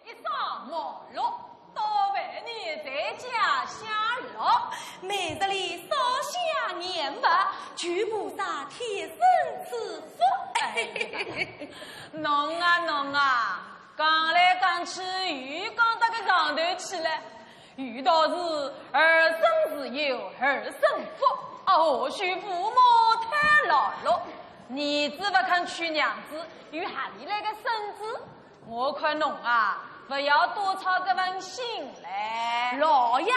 一上马路，多为你在家下乐。每日里烧香念佛，求菩萨天生赐福。侬啊侬啊，讲来讲去又讲到个上头去了。遇到是儿孙自有儿孙福，何须父母太劳碌？儿子不肯娶娘子，又何里来个孙子？我看侬啊，不要多操这份心嘞。老爷，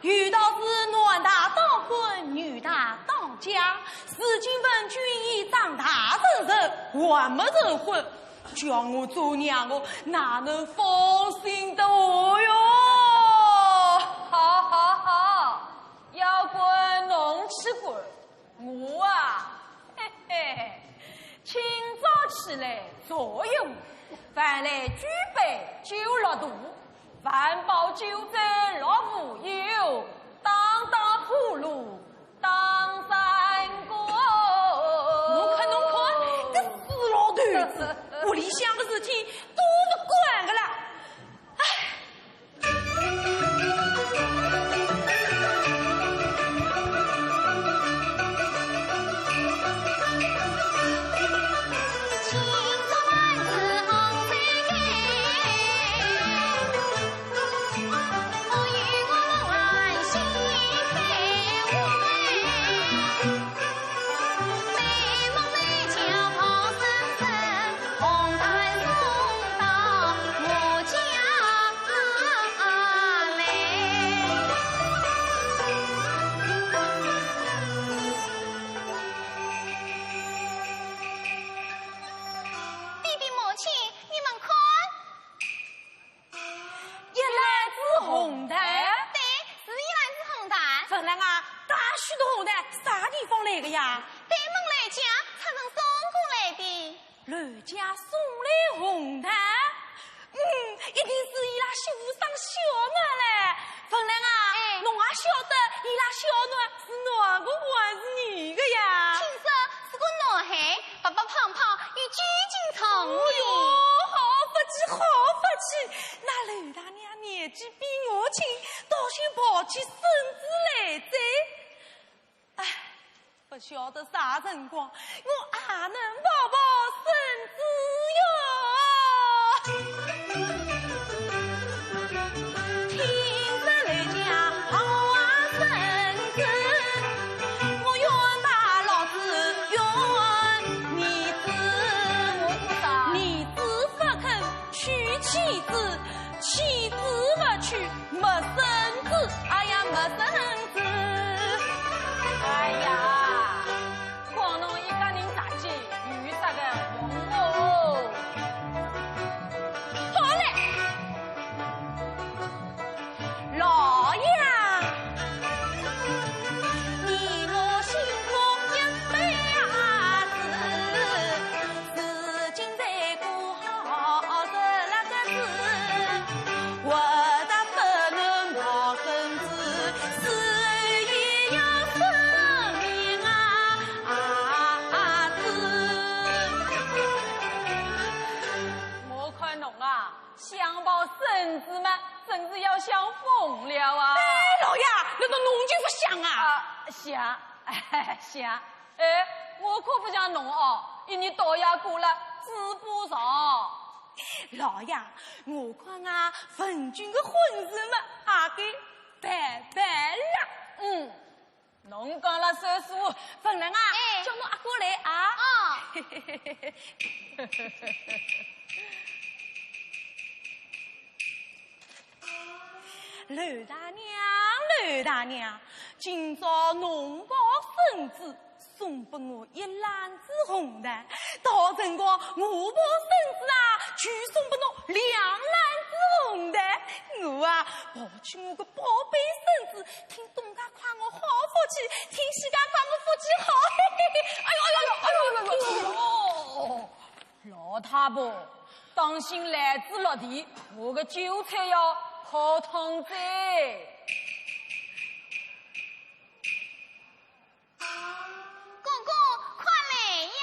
遇到是男大当婚，女大当嫁，如今文君已长大成人，还没成婚，叫我做娘我哪能放心得下哟？好好好，要管侬去管，我啊，嘿嘿，清早起来作用，饭来举杯酒落肚，饭饱酒醉落无忧，当当葫芦当三锅。侬看，这死老头子，屋里向的事情都不管个啦。不晓得啥辰光，我还能抱抱孙子哟。听着来讲好啊孙子，我愿把老子愿儿子，儿子不肯娶妻子，妻子不娶没孙子，哎呀没孙子，哎呀。孙子们真是要想疯了啊！哎，老爷，难道侬就不想啊？想，哎想，哎，我可不像侬哦，一年到夜过了嘴巴上。老爷，我看啊，文君的婚事嘛，也该办了。侬讲了算数，夫人啊，叫侬阿哥来啊。刘大娘，今朝侬抱孙子送给我一篮子红蛋，到辰光我抱孙子啊，就送给侬2篮子红蛋。我啊，抱起我个宝贝孙子，听东家夸我好福气，听西家夸我福气好。哎呦，老太婆，当心篮子落地，我个韭菜要好痛在。哥哥，快来呀！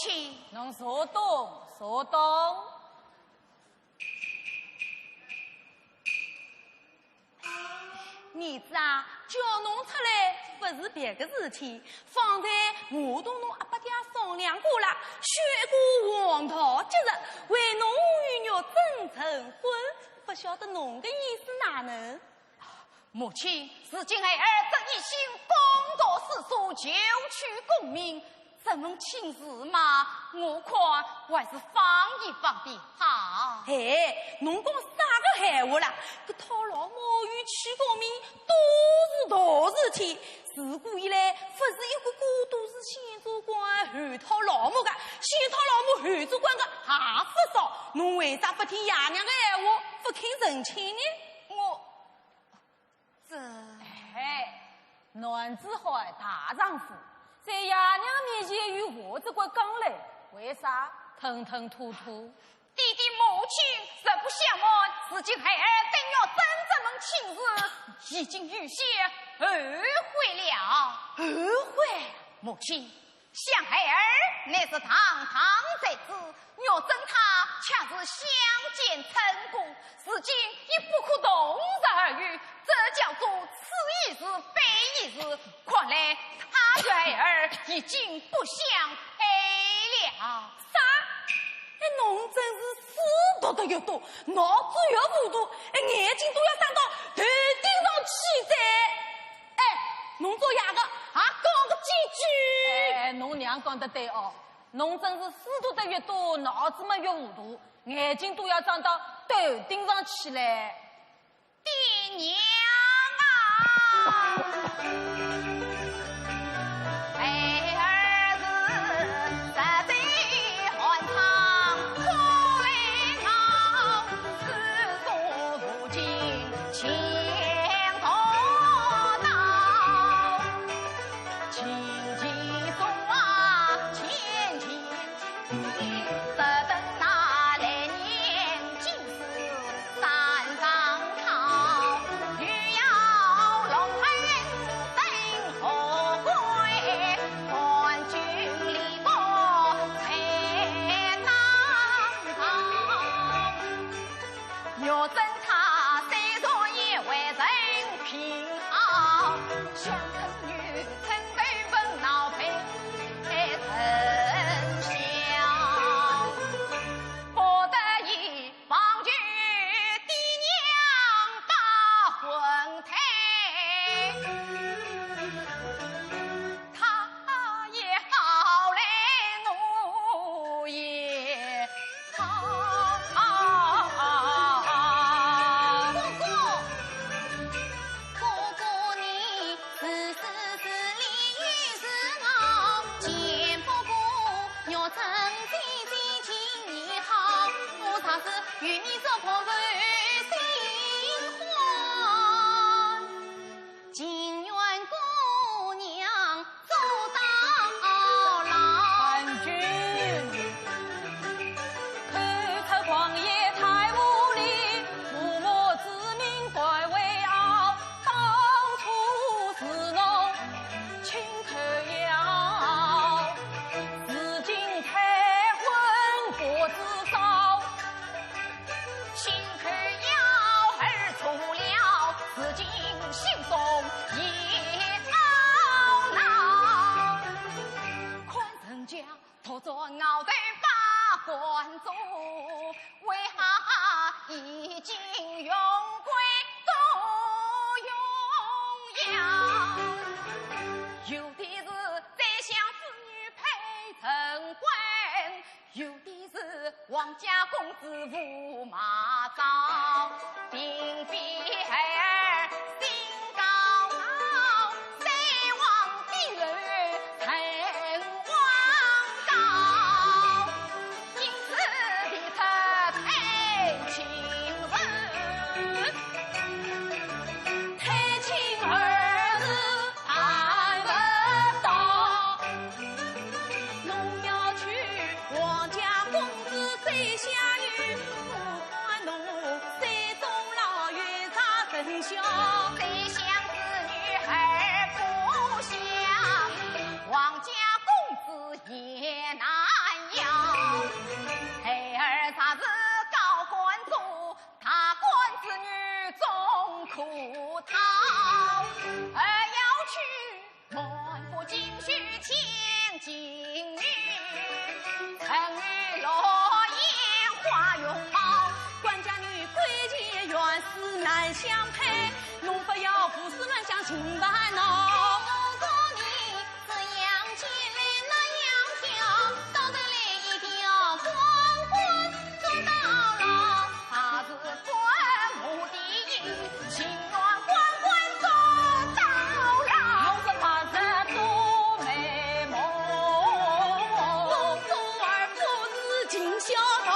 亲，侬稍等，稍等。儿子啊，叫侬出来不是别个事体，方才我同侬阿伯爹商量过了，选过黄桃吉日，为侬与肉真成婚，不晓得侬的意思哪能？母亲，是今孩儿这一心公道私塾，求取功名，这门亲事嘛，我看还是放一放的好。嘿，侬讲啥个闲话啦？搿讨老母与娶功名都是大事体，自古以来不是一个个都是县主官汉讨老母的，县讨老母汉主官的还不少。侬为啥不听爷娘的闲话，不肯成亲呢？男子汉大丈夫，在爷娘面前与我这个刚来，为啥吞吞吐吐？弟弟母亲实不相瞒，如今孩儿等要真这门亲事，已经预先后悔了。后悔？母亲，想孩儿乃是堂堂在子，若真他恰是相见成故，如今已不可同日而语，这叫做此一时非一时，看来他与孩儿已经不相配了。啥？侬真是书读得越多，脑子越糊涂，眼睛都要长到头顶上去噻！侬做爷个还讲个几句？侬娘讲得对哦，侬真是书读得越多，脑子嘛越糊涂，眼睛都要长到头顶上去嘞。爹娘王家公子驸马早，定比孩儿心高傲，谁望地人成王高，因此的他配情人，配情儿子盼不到，侬要去王家公子最下女，不管侬山中老远啥神仙。人难相配，侬不要胡思乱想情烦恼。我说你这样起来那样跳，到头来一定要光棍做到老，他是官目的意，情愿光棍做到老。我是怕这做美梦，我做儿不知今宵到。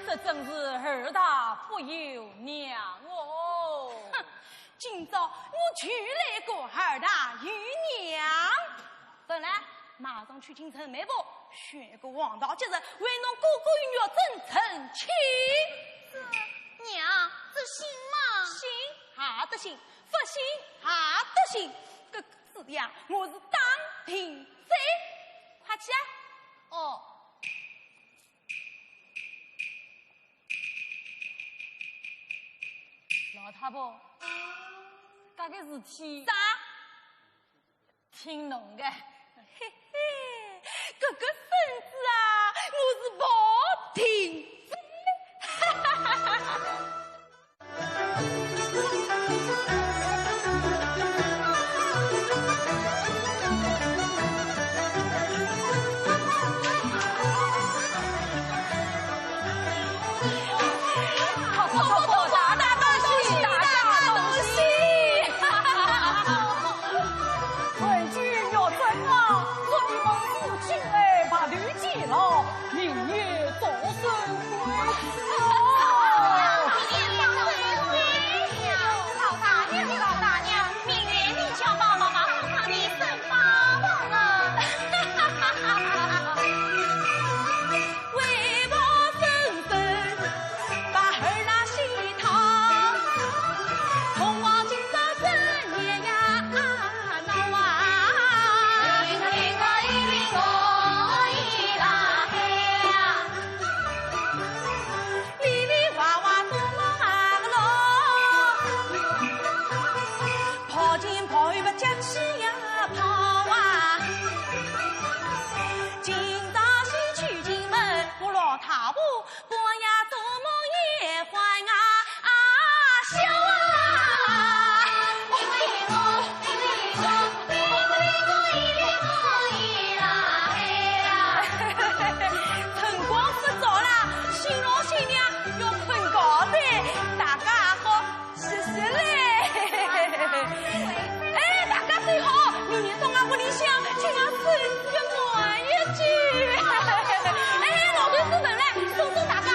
这真是儿大不由娘哦！哼，今朝我娶来个儿大与娘，本来马上去京城媒婆，选个王道吉日，为侬哥哥与女真成亲。娘，这行吗？行还得行，不行还得行。这个子呀，我是当庭贼，快起来！哦。老太婆，这个事体啥？挺浓的。嘿嘿，这个孙子啊，我是保庭贼。哈哈哈哈哈！送大家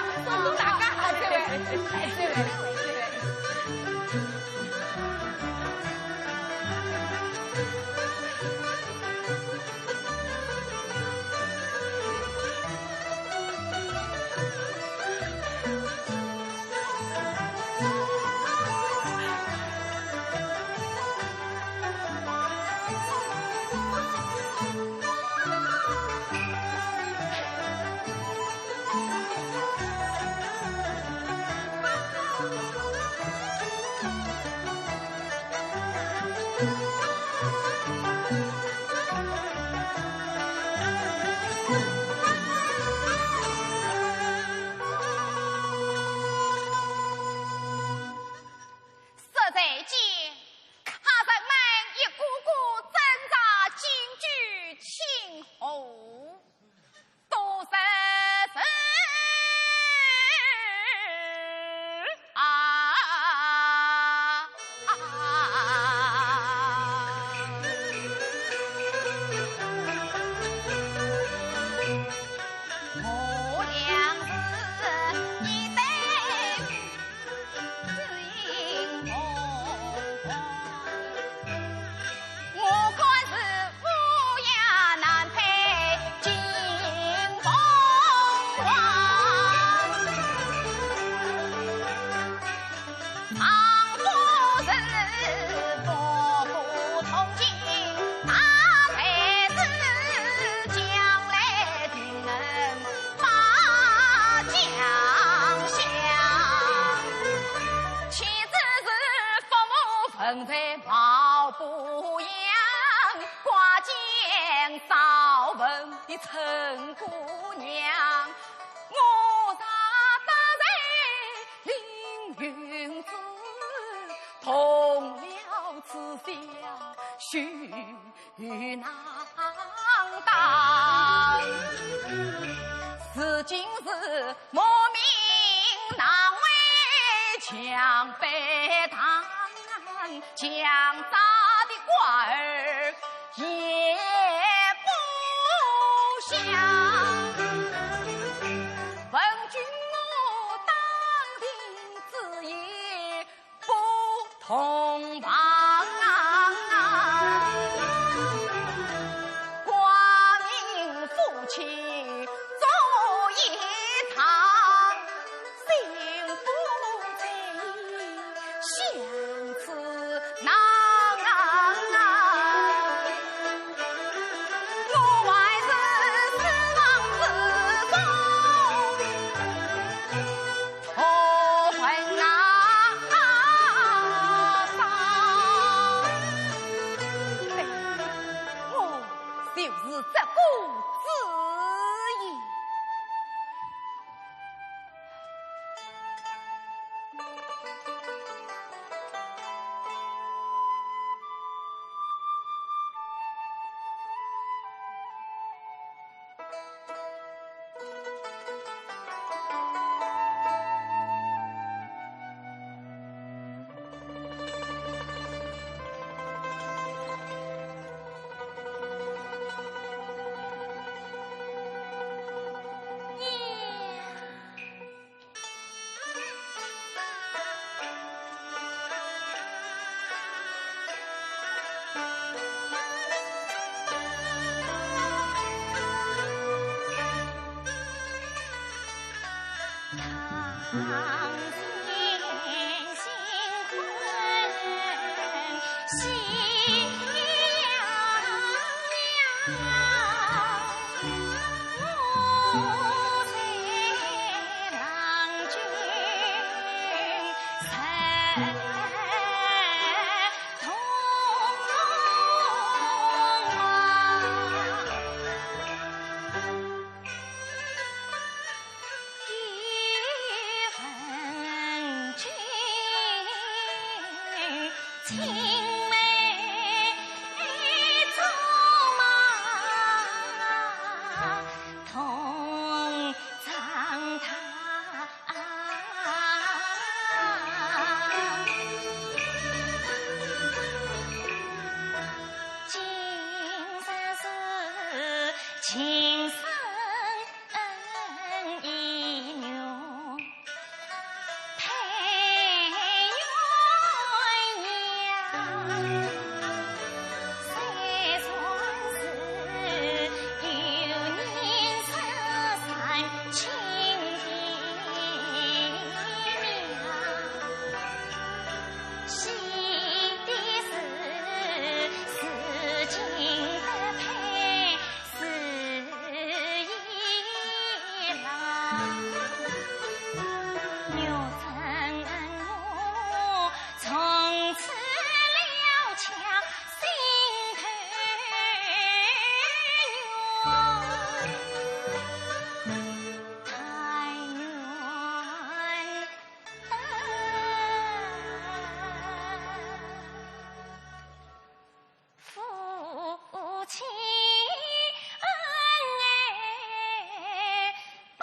的陈姑娘，我သာ得人凌云子，同了此宵许难当。如今是莫名难为强背堂，强扎的瓜儿也不香。问君我当庭之意不同房，光明夫妻做一场，幸福在相思难。我还是失望之中错分我就是这个子意。堂前新婚喜洋洋，我在郎君身同青梅竹马同长堂，今生是情深意浓，配鸳鸯。三双是有人生山情绵，喜的是此情的配是一郎。牛真我从此了强心头太远夫妻恩爱把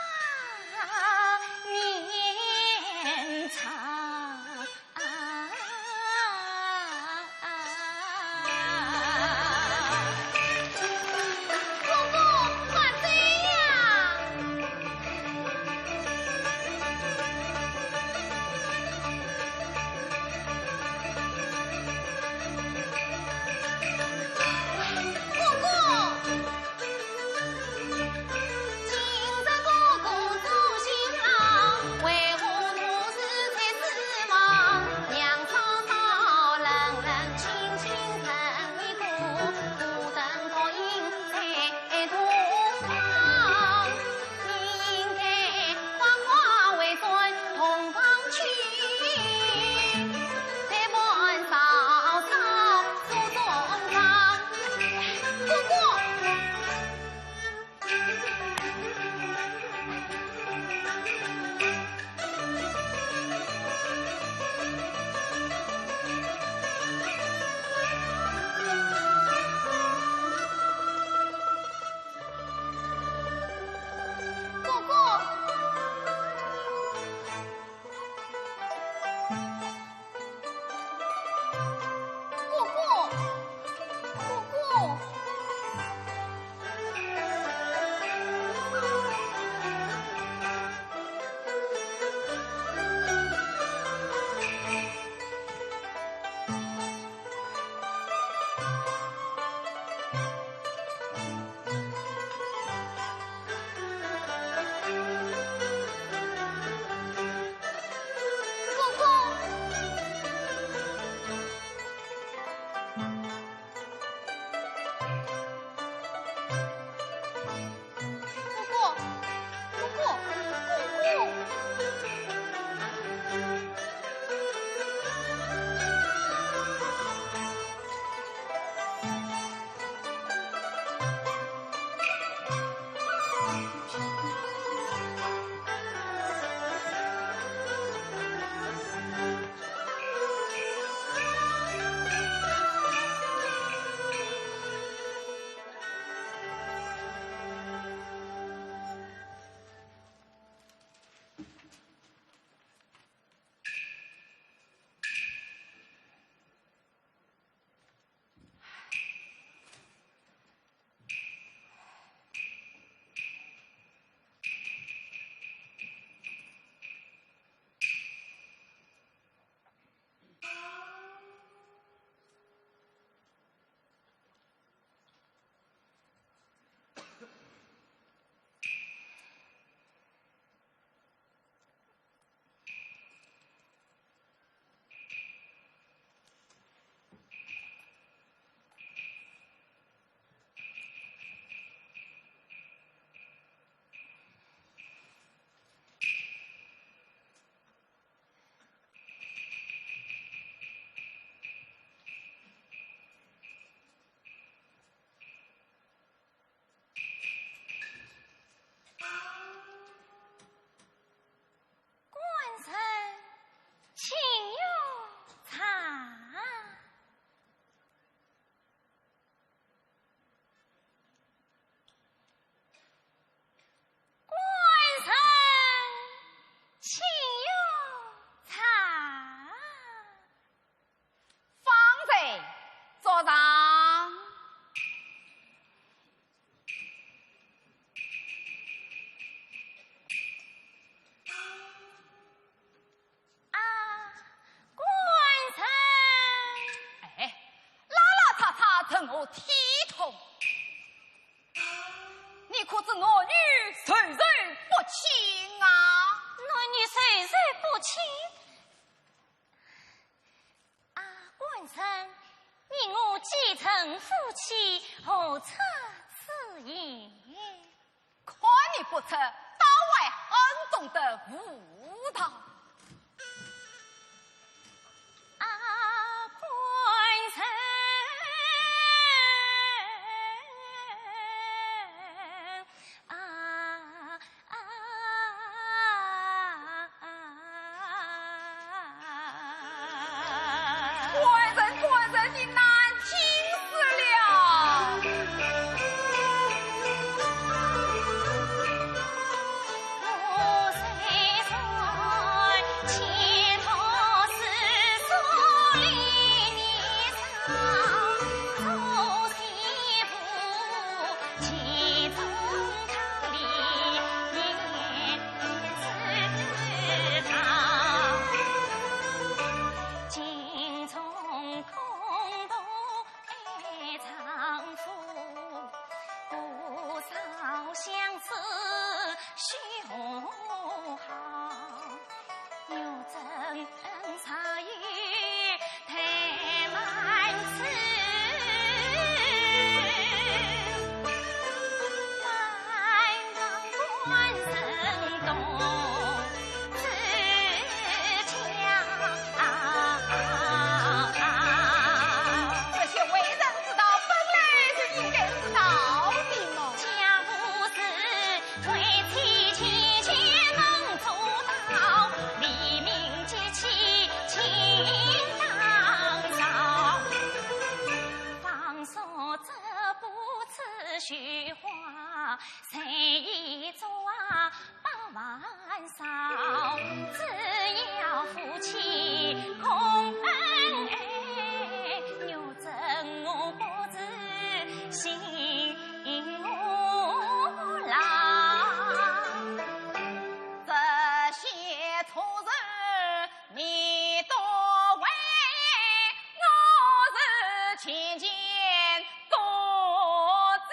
官臣，你我既成夫妻，何出此言？看你不测，岛外很懂得误导。官臣。官人，你难听死了！我虽在前头是所里年长，做媳妇其中堂里也是堂，今从空洞爱丈夫，不少相思胸好，有真茶语太满词，万望官人懂自强。这些为人之道，本来就应该知道的嘛。家务事为妻妻妾能做到，黎明节气情当少。放说这不此虚话，谁一做8万少？只要夫妻空恩爱，牛真我不知心无劳。这些错事你多为，我是亲见多知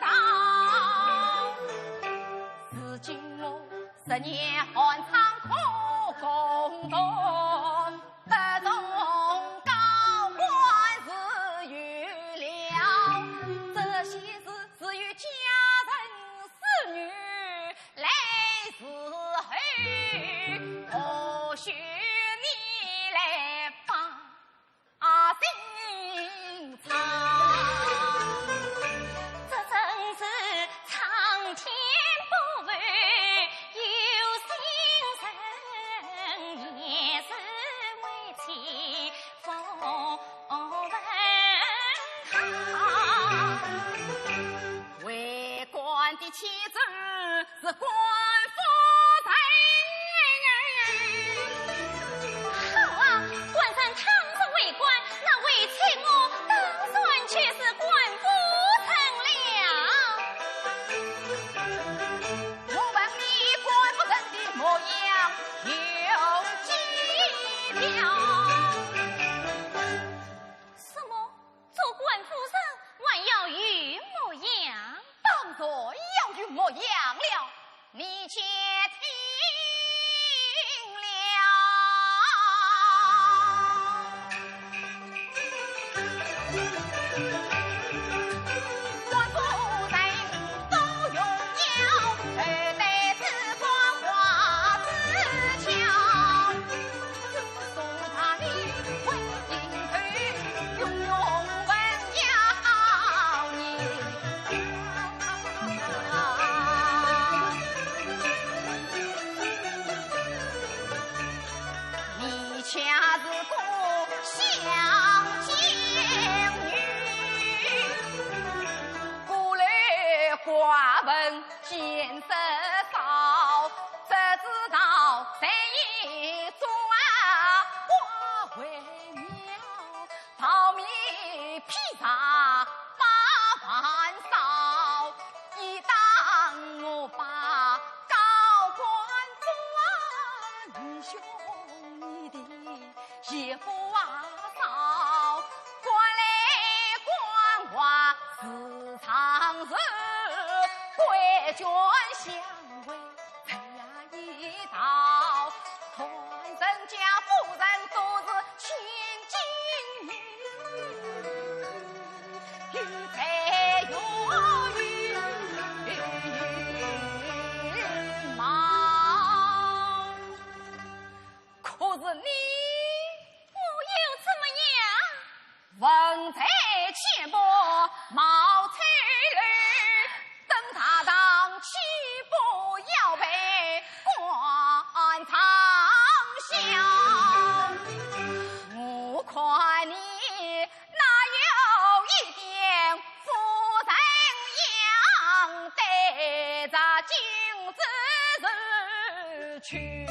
道。如今我10年寒窗可共同，不中高官是预料，这些事至于家人子女来时后，或许你来帮心肠。这真是苍天不负有心人，也是为妻奉问好。为官的妻子是官夫好啊，官人倘是为官，那为妻我当算却是官夫成了。我问你，官夫人的模样有几条？什么？做官夫人还要与模样？当然要有模样了，你且听了。官夫人都用药，得此光华之强。说他的为进退，永永文雅你恰是个相见女，古来寡闻见识少，只知道谁一转花为妙，泡米披萨8万少，一当我把高官做你兄你的也不少，官来官话是常事，规劝相违才呀一道，去。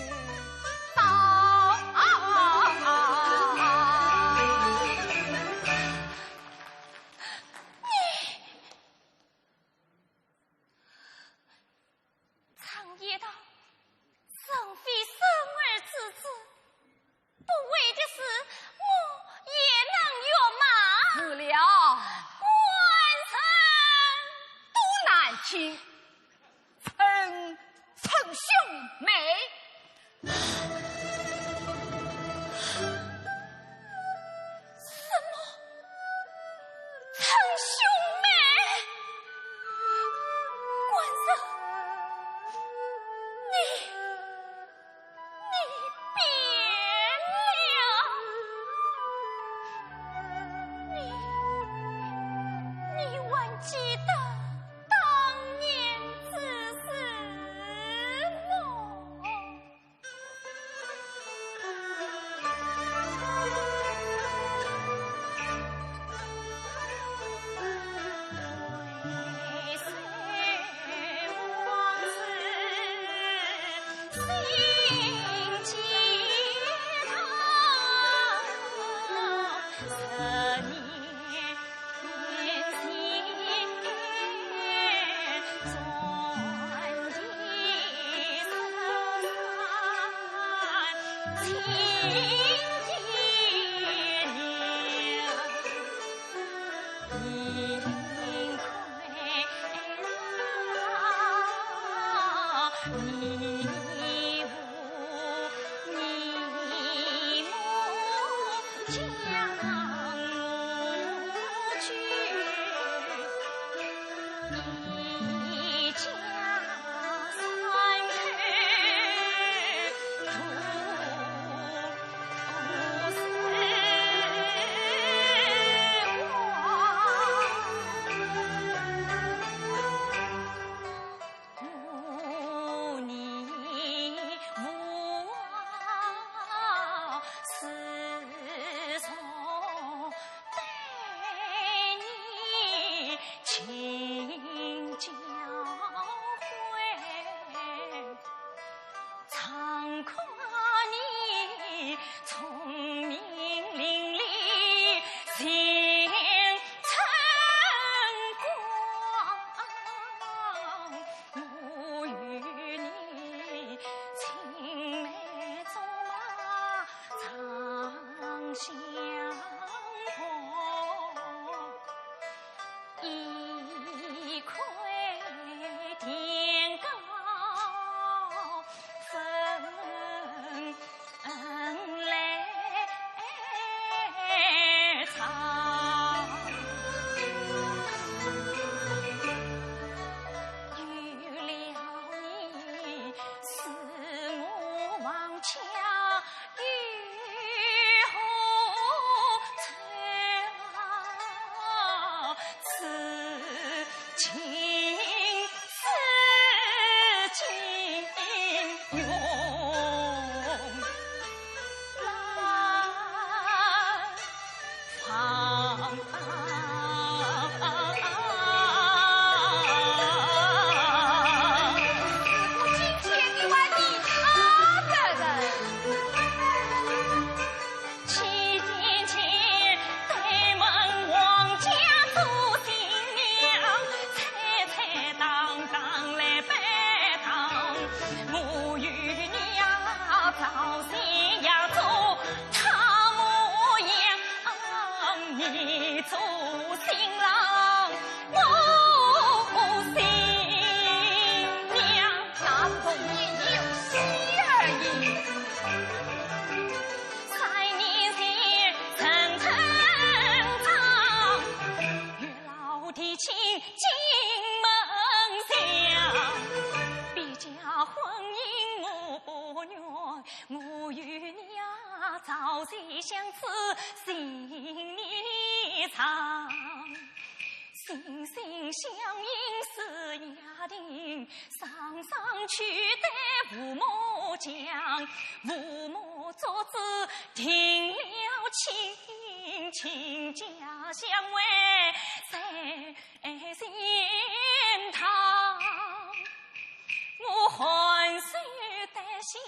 笑，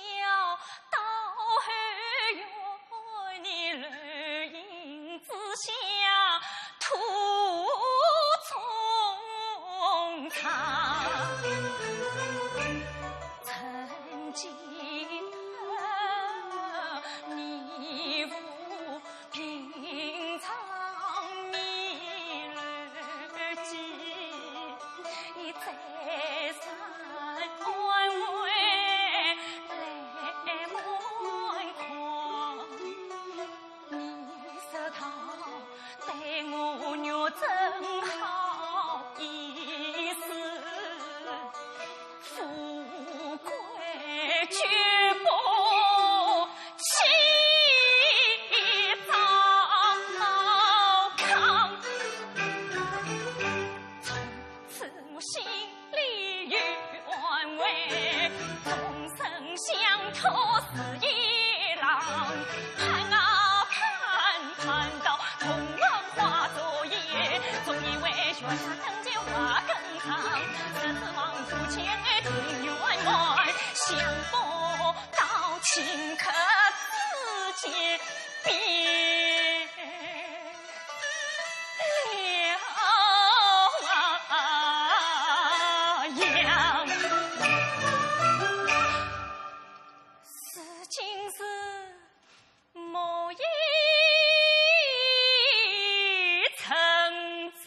到后月你绿荫之下土葱长，曾记得你无平常迷日记，再三安慰来满眶，你说他对我肉真好意思，富贵绝不弃糟糠，从此我心里有安慰，终身相托是一郎，盼啊盼到同文化作业，总以为学下等就话更长，这次望夫前庭院外，想不到顷刻之间变了样。是今是某一成就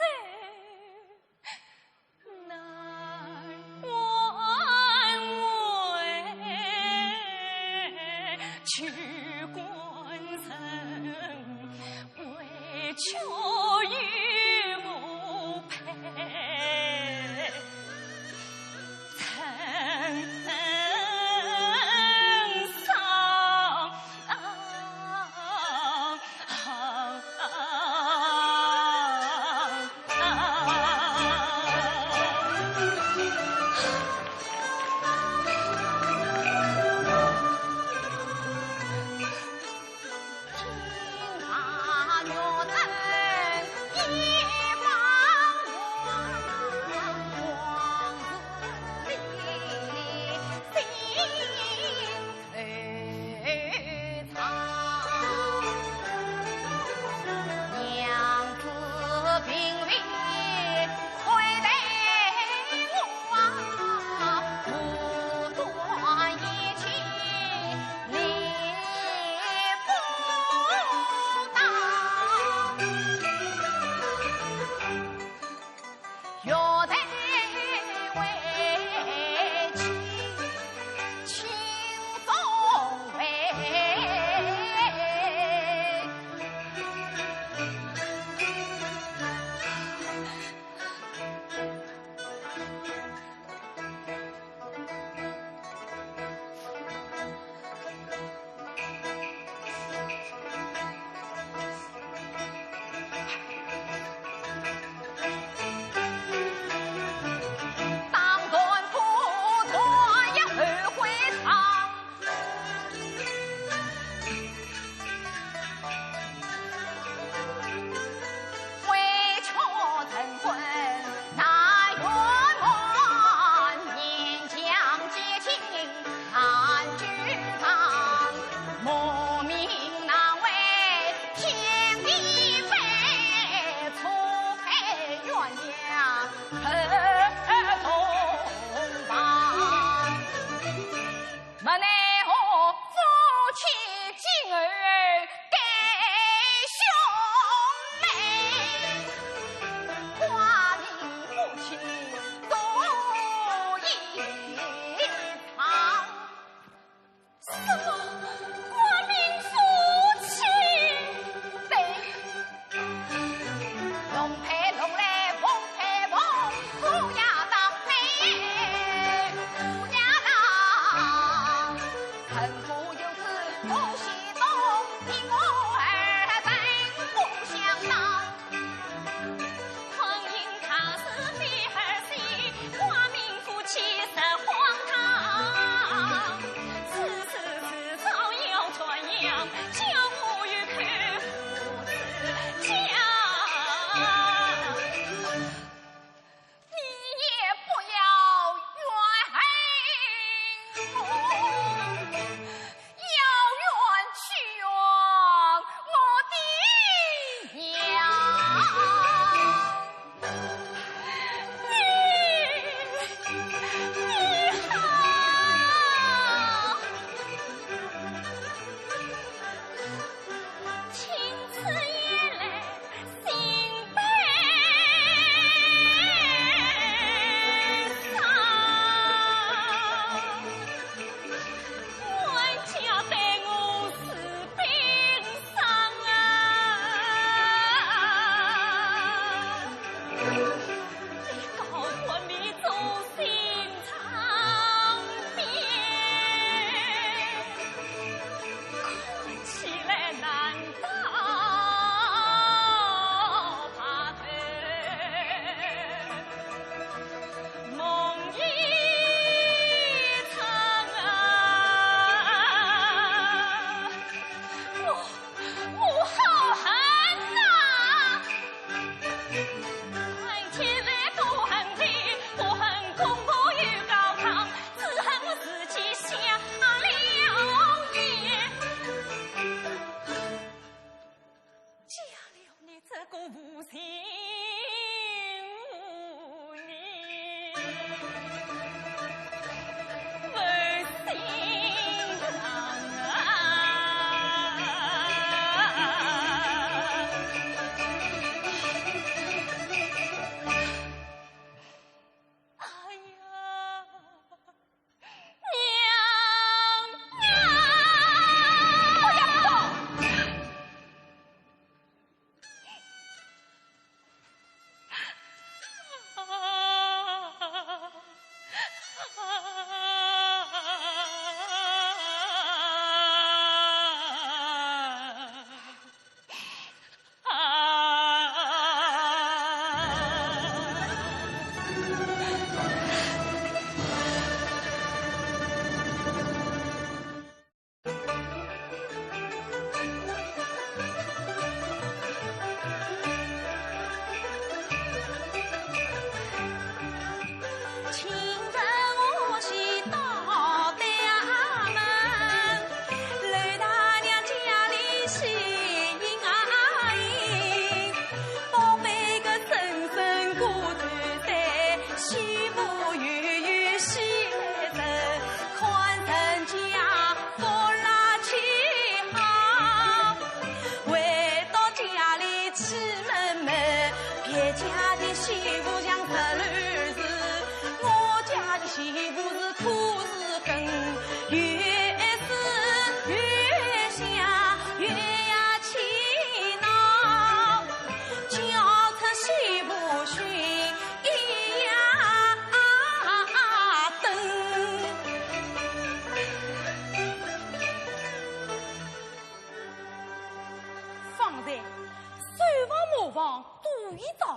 难挽回，去官城为求与我配，曾上不要怨恨我。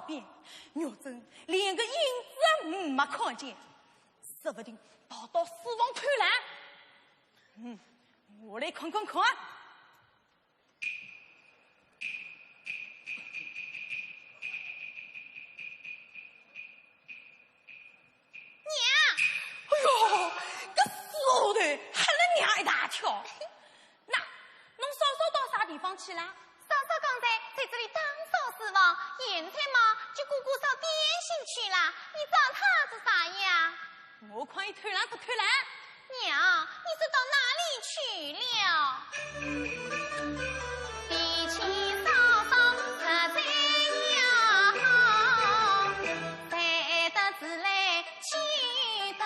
边，若真连个影子也没看见，说不定跑到书房偷懒。我来看看看。哎呦，这手头吓了娘一大跳。那，侬嫂嫂到啥地方去了？嫂嫂刚才在这里打扫厨房，现在嘛就姑姑烧点心去了。你找她做啥呀？我看伊偷懒不偷懒？娘，你是到哪里去了？比起嫂嫂实在呀，才得自来气得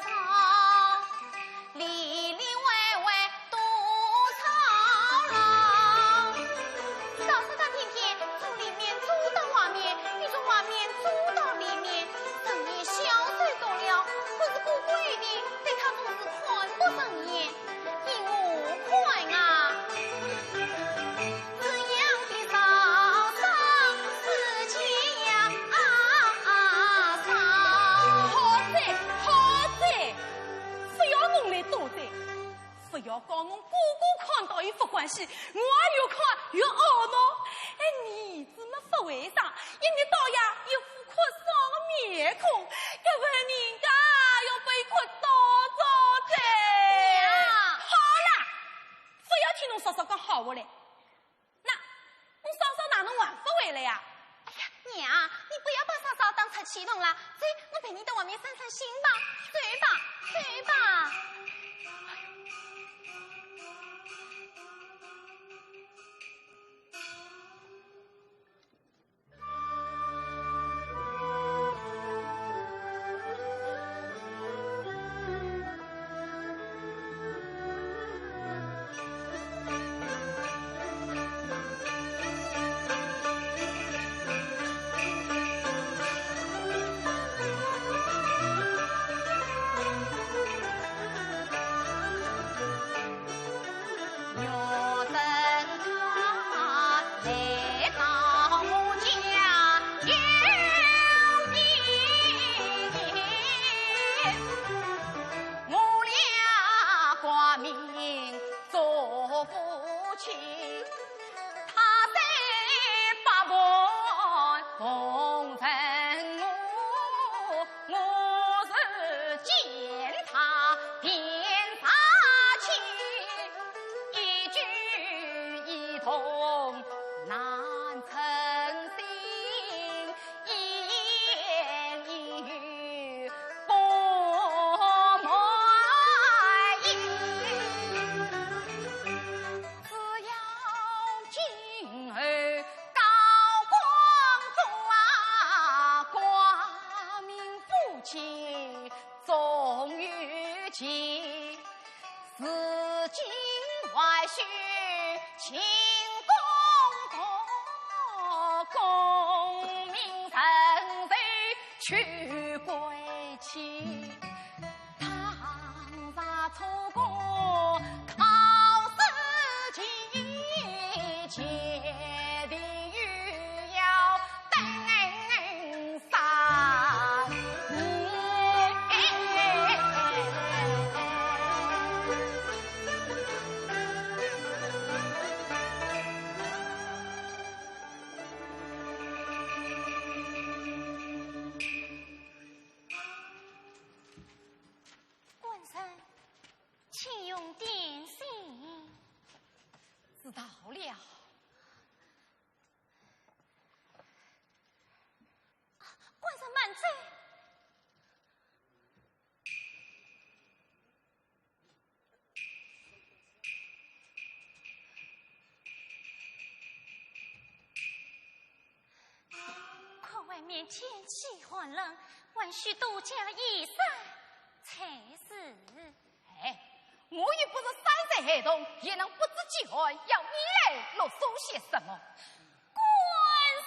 早，里里外外多吵闹。嫂嫂她天天从里面走到外面，又从外面走到里面，整天小嘴多了，可是姑姑一定对她总是看不顺眼，因我看啊，这样的嫂嫂自己呀好在好在，不要侬来多嘴，不要讲侬姑姑看到伊不欢喜，我越看越懊恼。你怎么不为啥？一日到夜一副哭丧的面孔，搿份人家要被哭多少载？好了，不要听侬嫂嫂讲好话来。那侬嫂嫂哪能还不回来呀？哎呀，娘，你不要把嫂嫂当出气筒了。走，我陪你到外面散散心吧。走吧，走吧。知道了。官上慢走。可外面天气寒冷，还需多加衣裳才是。哎。我又不是3岁孩童，也能不知饥寒，要你来啰嗦些什么？官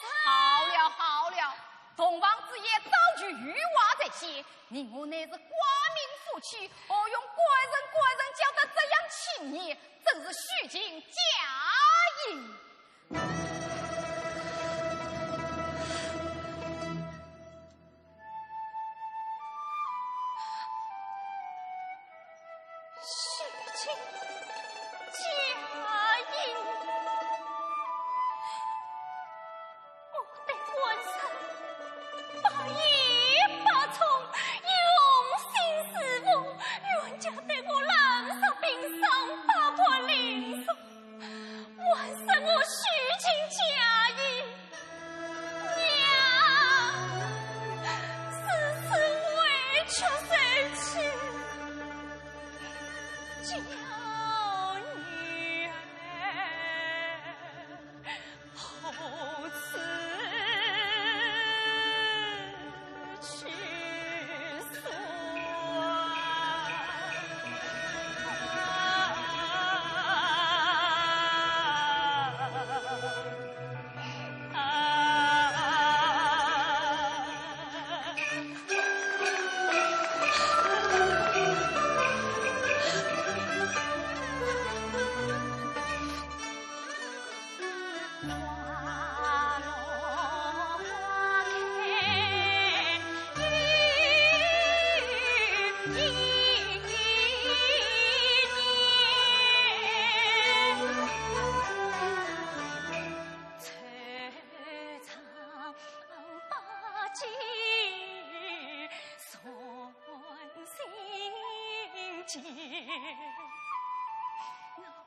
上，好了好了，同房之夜早就欲瓦在先，你我乃是寡民夫妻，何用怪人叫得这样轻易，真是虚情假意。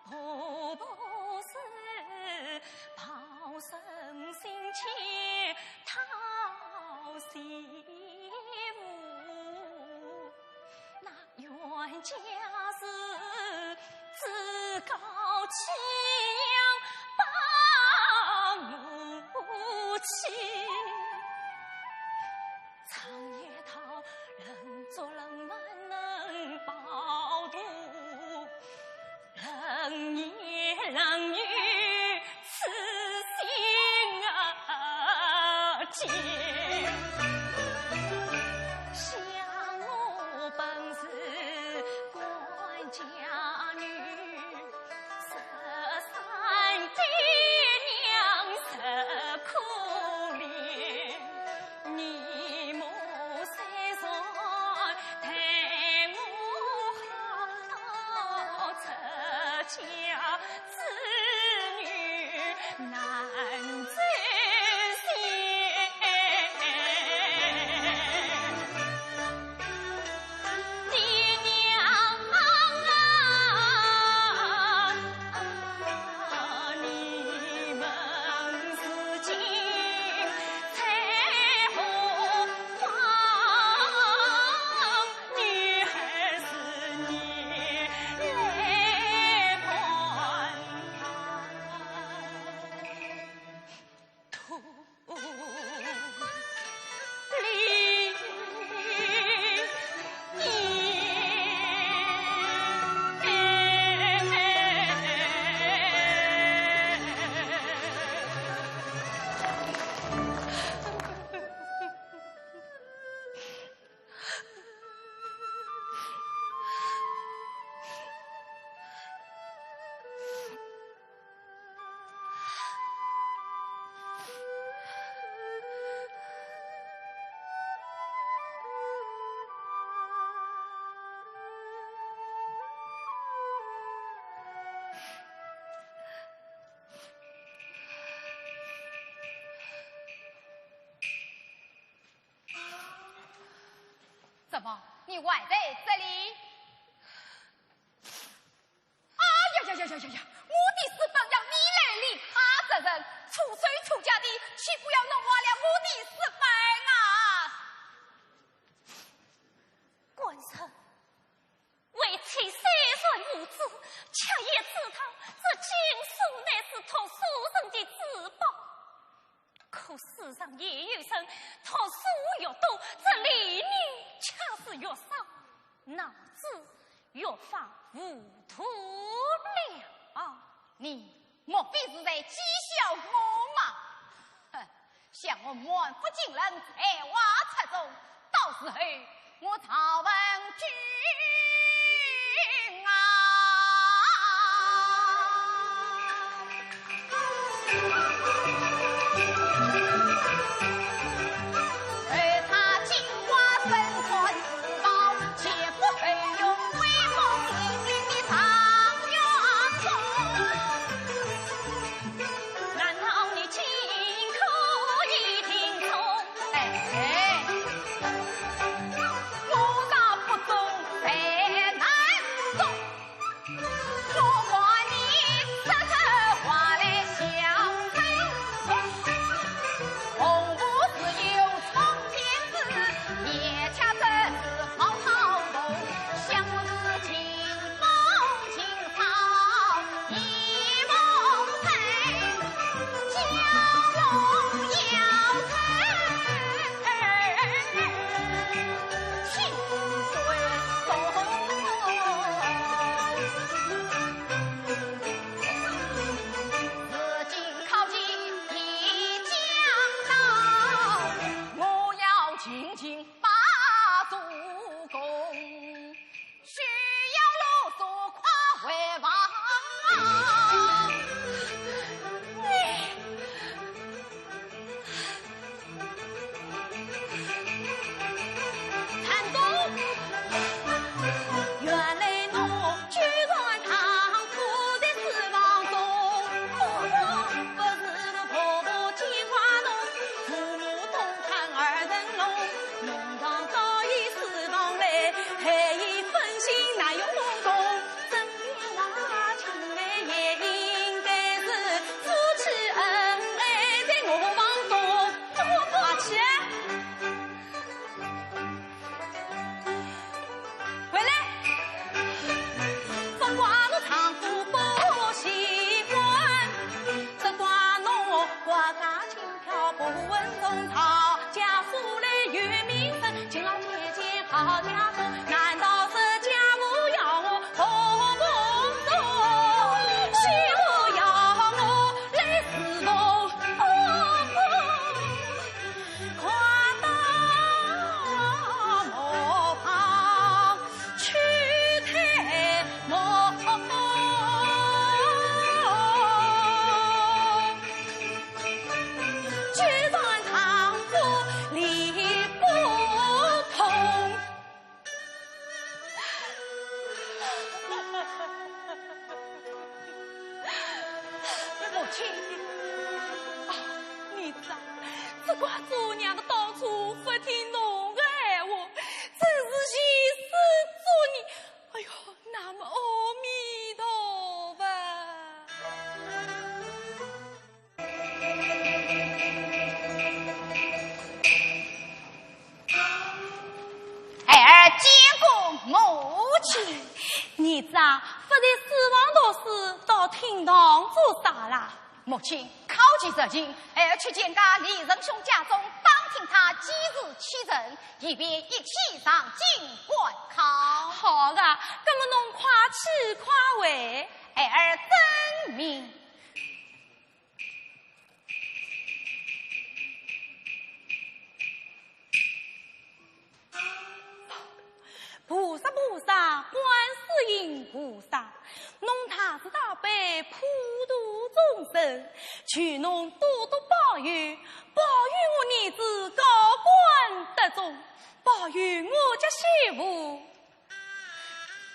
婆婆是抱身心切讨媳妇，那冤家是自告欺阳把母亲，长夜讨人做人万能保度。人言人语，此心结。像我本是官家女，13爹娘实可怜。你母虽算待我好，家子女难再现，爹娘你们自己才何方？女孩是你来伴土里怎么，你歪在这里？啊呀呀呀呀呀呀！我的是本让你来理他这人，出水出家的，岂不要弄坏了我的是本啊？官臣为妻三岁无子，却也知道这经书乃是托书生的至宝。可世上也有人托书越多，这理女恰是越少，脑子越发糊涂了。你莫非是在讥笑我吗？哼，像我满腹经纶，才华出众，到时候我朝问君啊！他亲。儿子啊，这寡做娘的到处不听侬的闲话，真是气死做你！哎呦，那么阿弥陀佛。孩儿见过母亲。儿子啊，不在死亡大事到厅堂做啥啦？母亲考及这情，孩儿去见家李仁兄家中，当听他几日启程，以便一起上京观考。好的，那么侬快去快回。孩儿遵命。菩萨菩萨，观世音菩萨，侬大慈大悲，普度众生，求侬多多保佑，保佑我儿子高官得中，保佑我家媳妇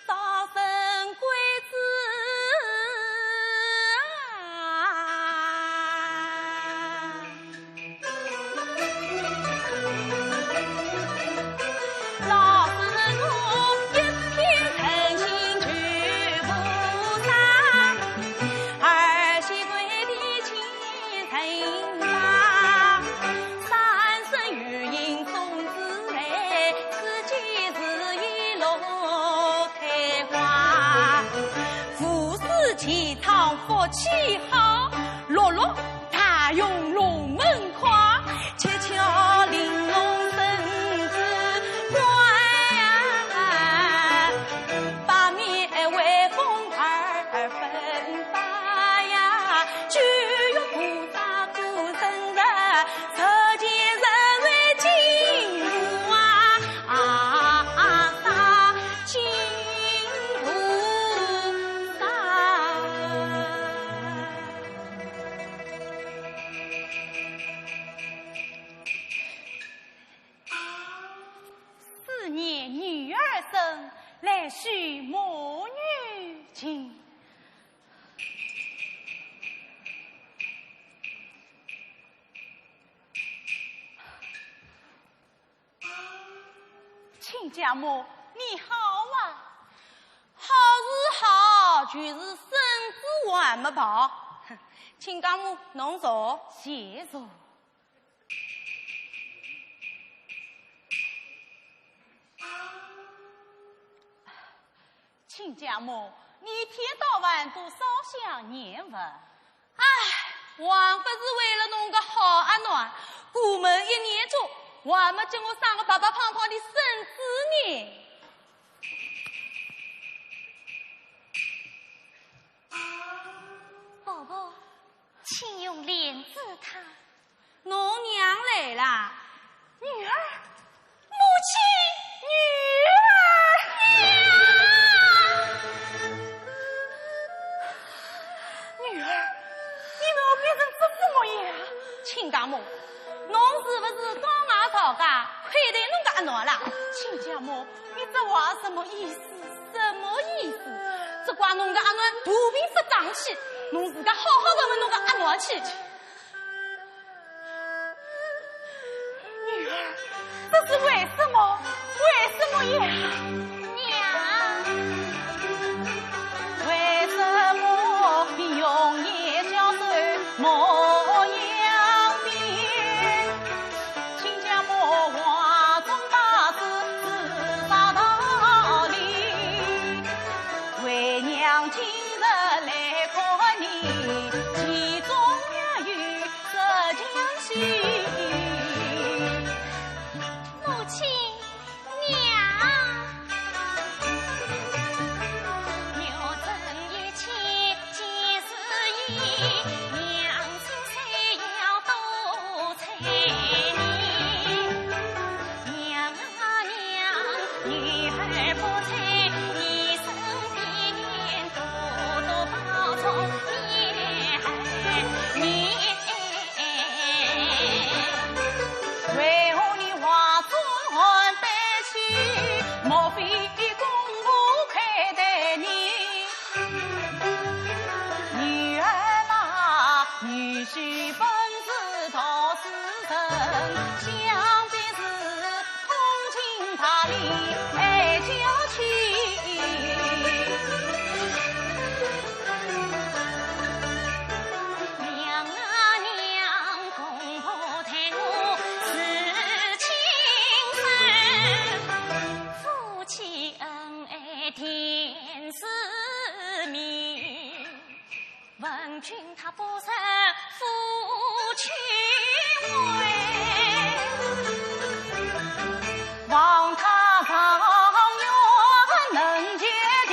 早生贵子。福气好，落落大用龙门框，悄悄玲珑身子乖呀，把面为风儿分发呀，就有菩萨过生日，这件人为金如洒金如洒。4年女儿生，来许母女情。亲家母，你好啊！好是好，就是身子还没跑。亲家母，侬坐，谢坐。亲家母，你一天到晚都烧香念佛。哎，王不是为了侬个好阿囡，过门1年多，还没叫我生个白白胖胖的孙子呢。宝宝，请用莲子汤。侬娘来啦，女儿，母亲，女儿，女儿，你怎么变成这副模样？亲家母，侬是不是刚外讨价亏待侬个阿囡啦？亲家母，你这话什么意思？什么意思？这怪侬个阿囡肚皮不长气，侬自家好好的问侬个阿囡去。女儿，这是为什么？为什么呀？娘，为什么用眼交手莫扬面？亲家母话中大事是啥道理？为娘今日来过你，其中也有这江西。母亲，娘，牛正一切皆是意，娘亲才要多彩你。娘啊娘，女儿不才，你身边多多保重，你女婿本是陶氏人，想必是通情达理爱娇妻。娘啊娘，公婆待我是亲生，夫妻恩爱天是明。问君他不曾负君位，望他长远能接地，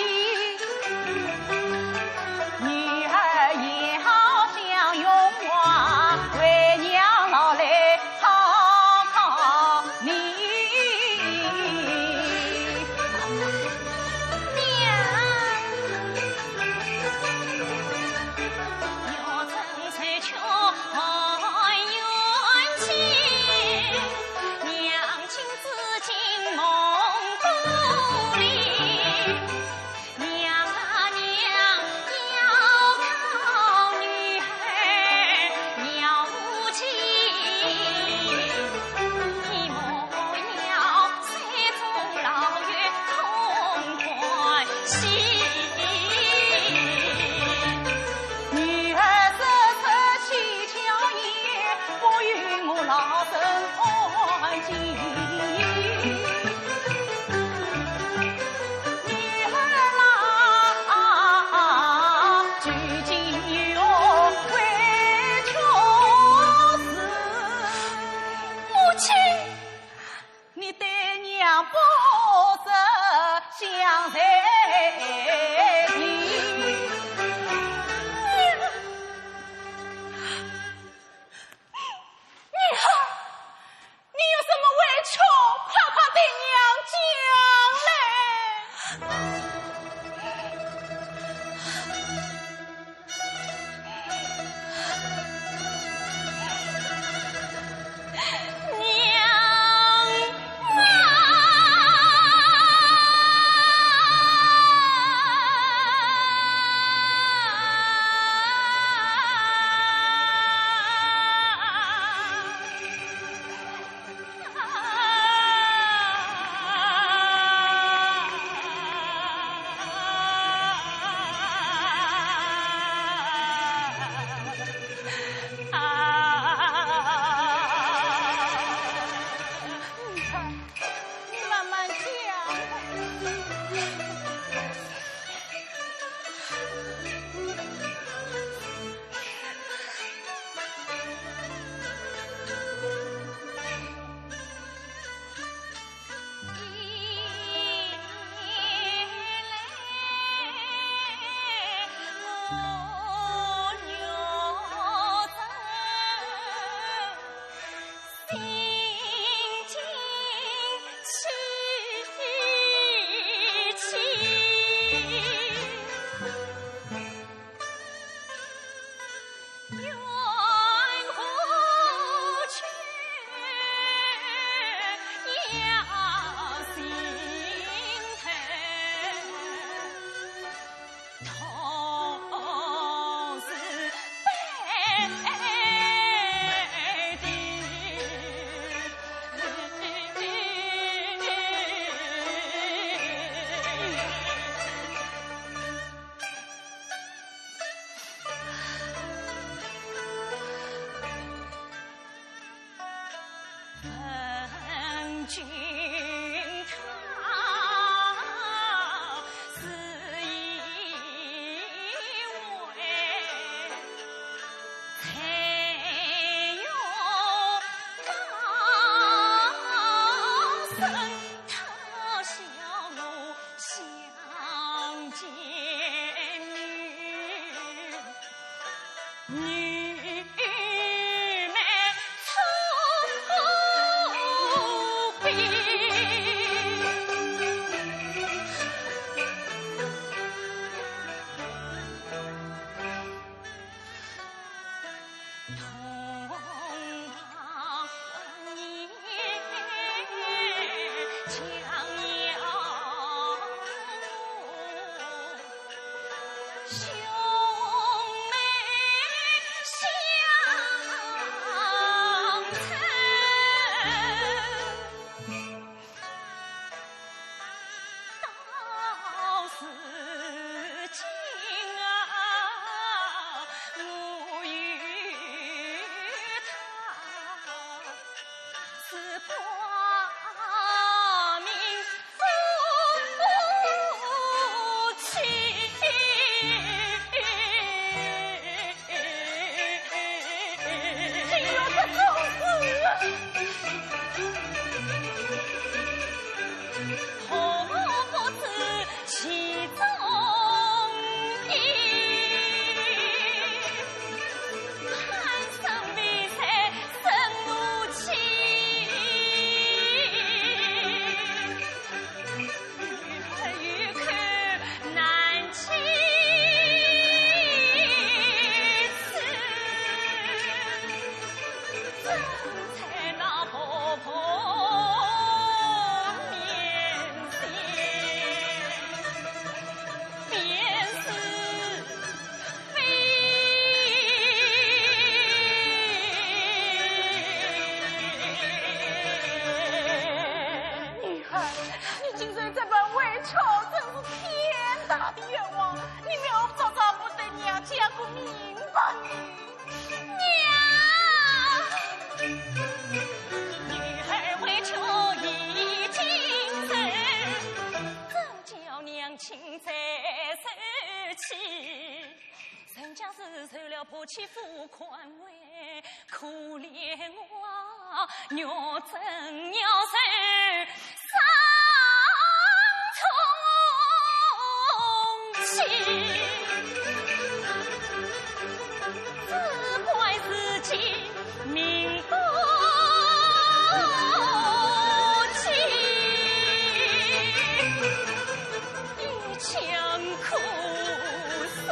女儿也好想用我为娘老来讨讨你。君他是以为才有高升，他笑我相见女。兄妹相吧你！娘，女儿为求一精神，怎叫娘亲再受气？人家是受了婆媳妇宽慰，可怜我肉真要受伤重气，只怪自己命不济，一腔苦水。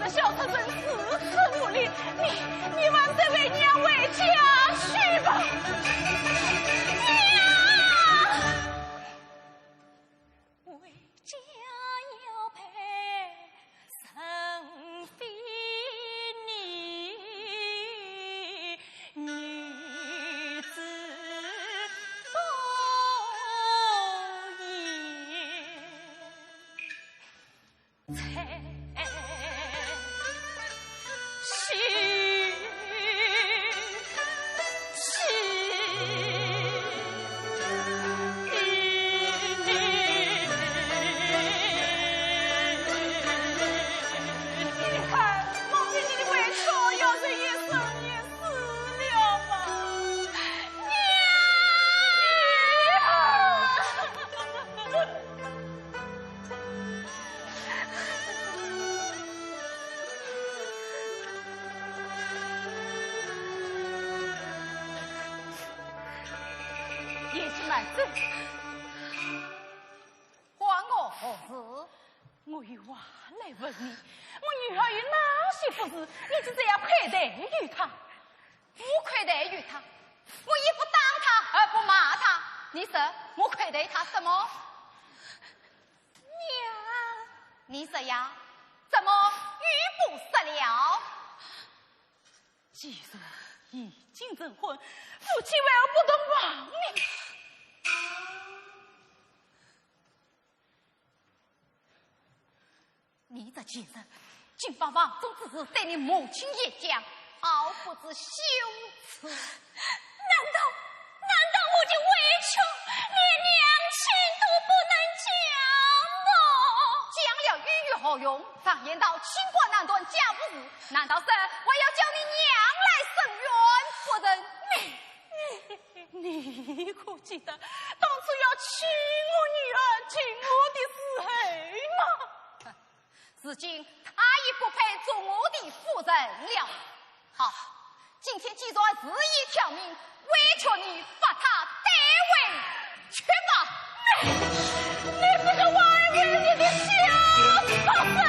小特人四次努力，你往这为娘为家去吧，娘，为家要陪生非你，女子多言。关我何事？我有话来问你，我女儿有哪些不是，你就这样亏待于她？不亏待于她，我也不当她而不骂她。你说我亏待她什么？娘，你说呀，怎么语不失了？既然已经成婚，夫妻为何不得亡命？你这贱人，竟把王宗之事对你母亲也讲，毫不知羞耻。难道我就委屈，连娘亲都不能讲吗？讲了与何用？常言道，清官难断家务事，难道是我要叫你娘来伸冤不成？你可记得当初要娶我女儿进我的时候吗？如今他已不配做我的夫人了。好，今天既然日已挑明，委屈你把他带回去吧。你这个玩意儿，你的小畜生！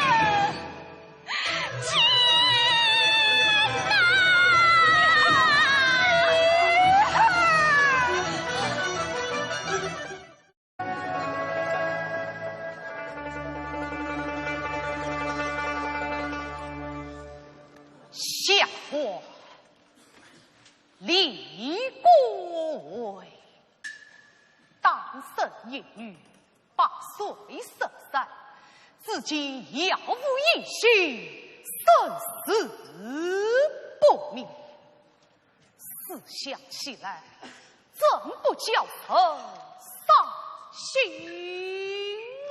下货李贵，当生一女，8岁13，至今杳无音讯，生死不明。思想起来，怎不叫人伤心呐？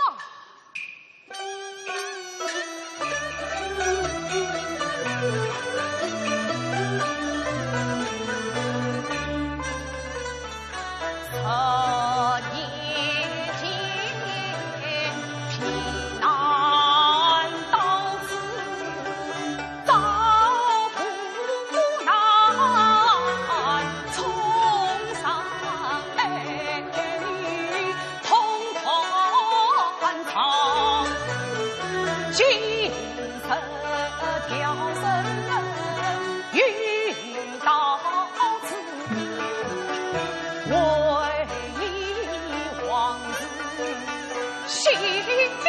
心悲。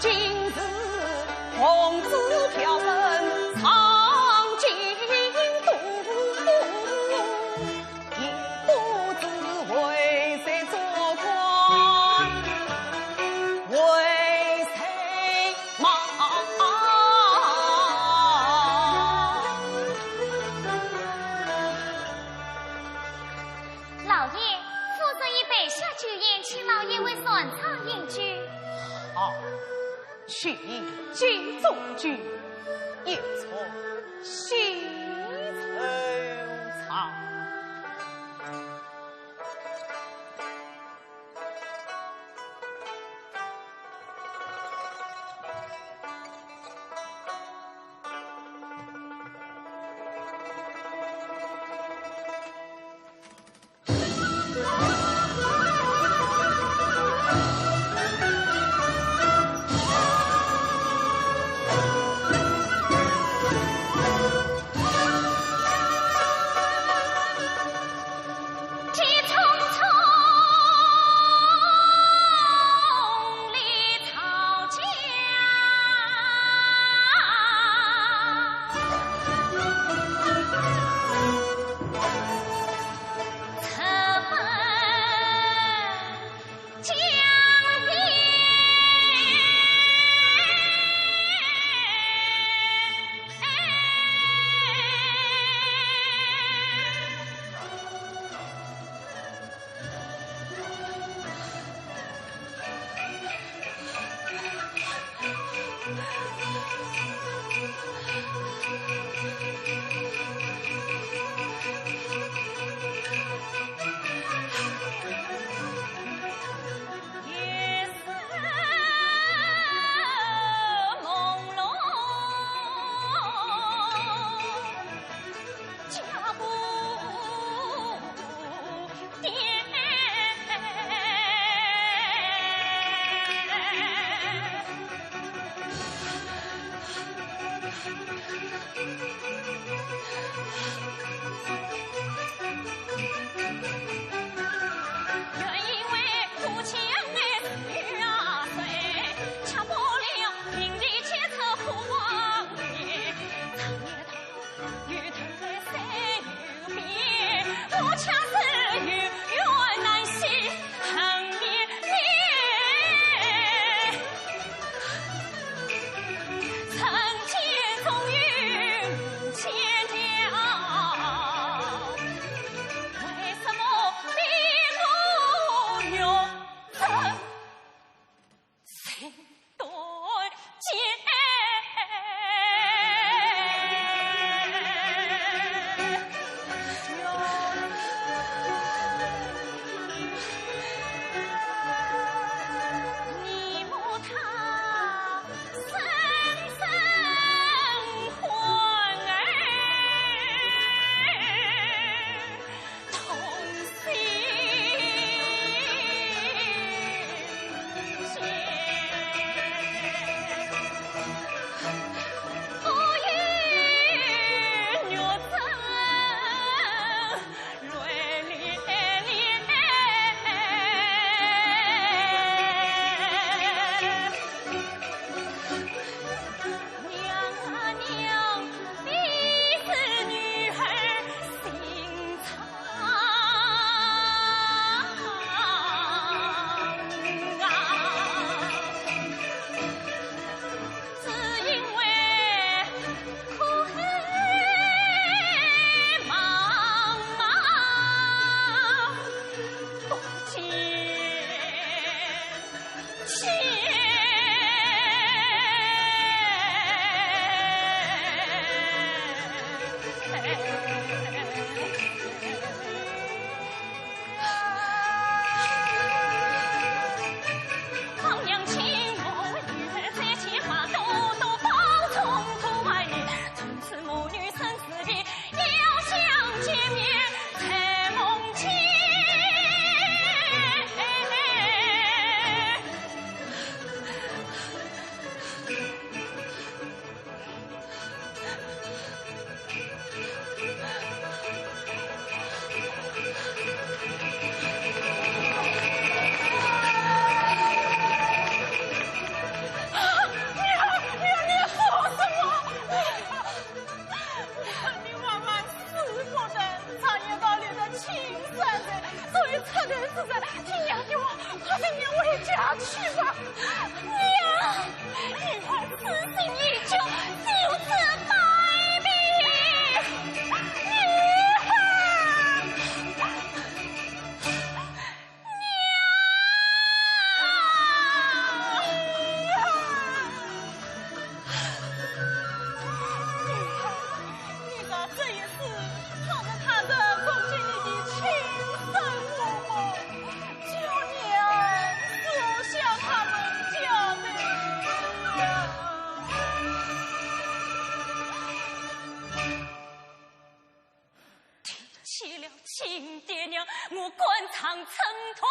今日红紫飘奔长京都，也不知为谁做官，为谁忙？老爷，负责一杯下酒宴，请老爷为酸草饮酒。好，去今中举，一撮西城草。亲爹娘，我官场成团。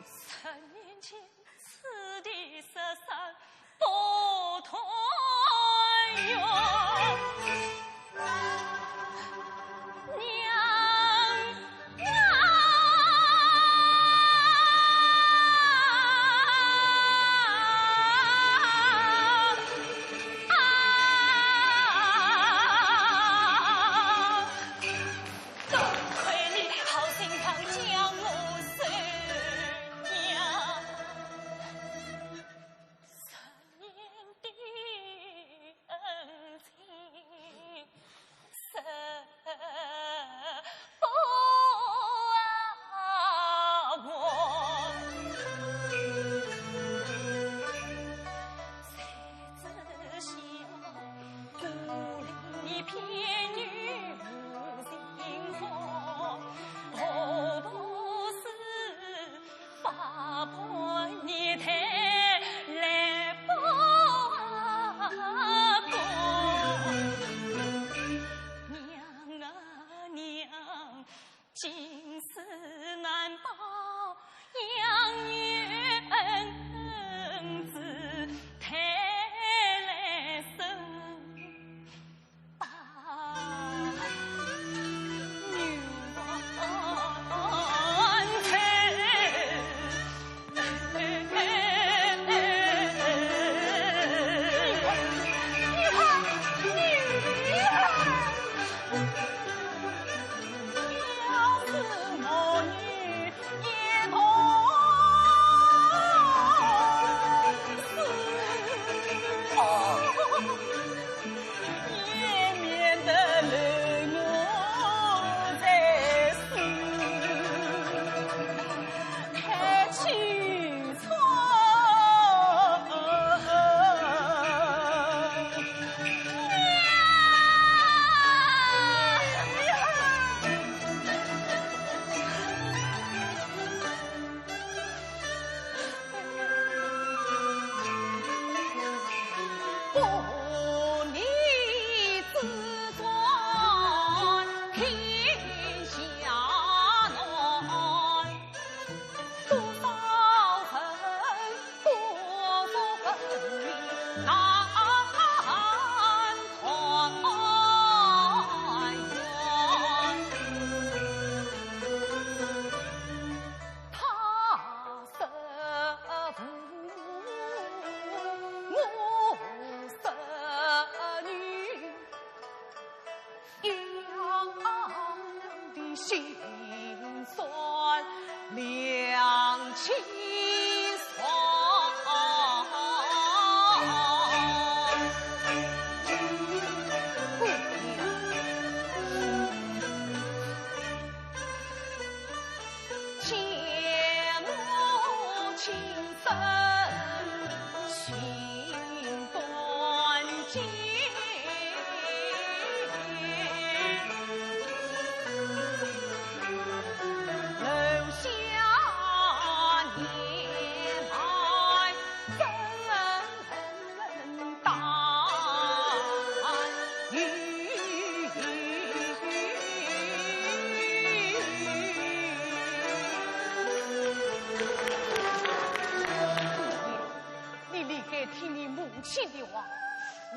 10年前，此地失散不团圆。娘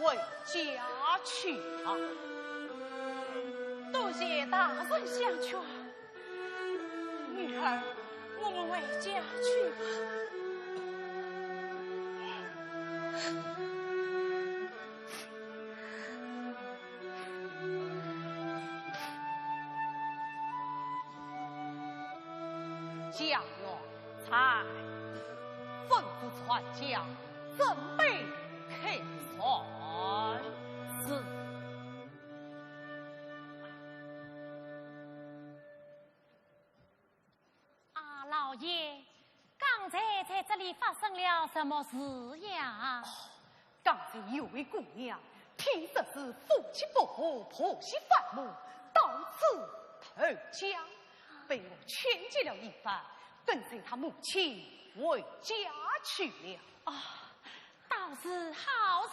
为家去啊！多谢大人相劝，女儿，我们回家去吧。家园才吩咐传家，准备开船。是。啊，老爷，刚才在这里发生了什么事呀？刚才有位姑娘，听说是夫妻不和，婆媳反目，到此投江，被我劝解了一番，跟随他母亲回家去了。啊，倒是好事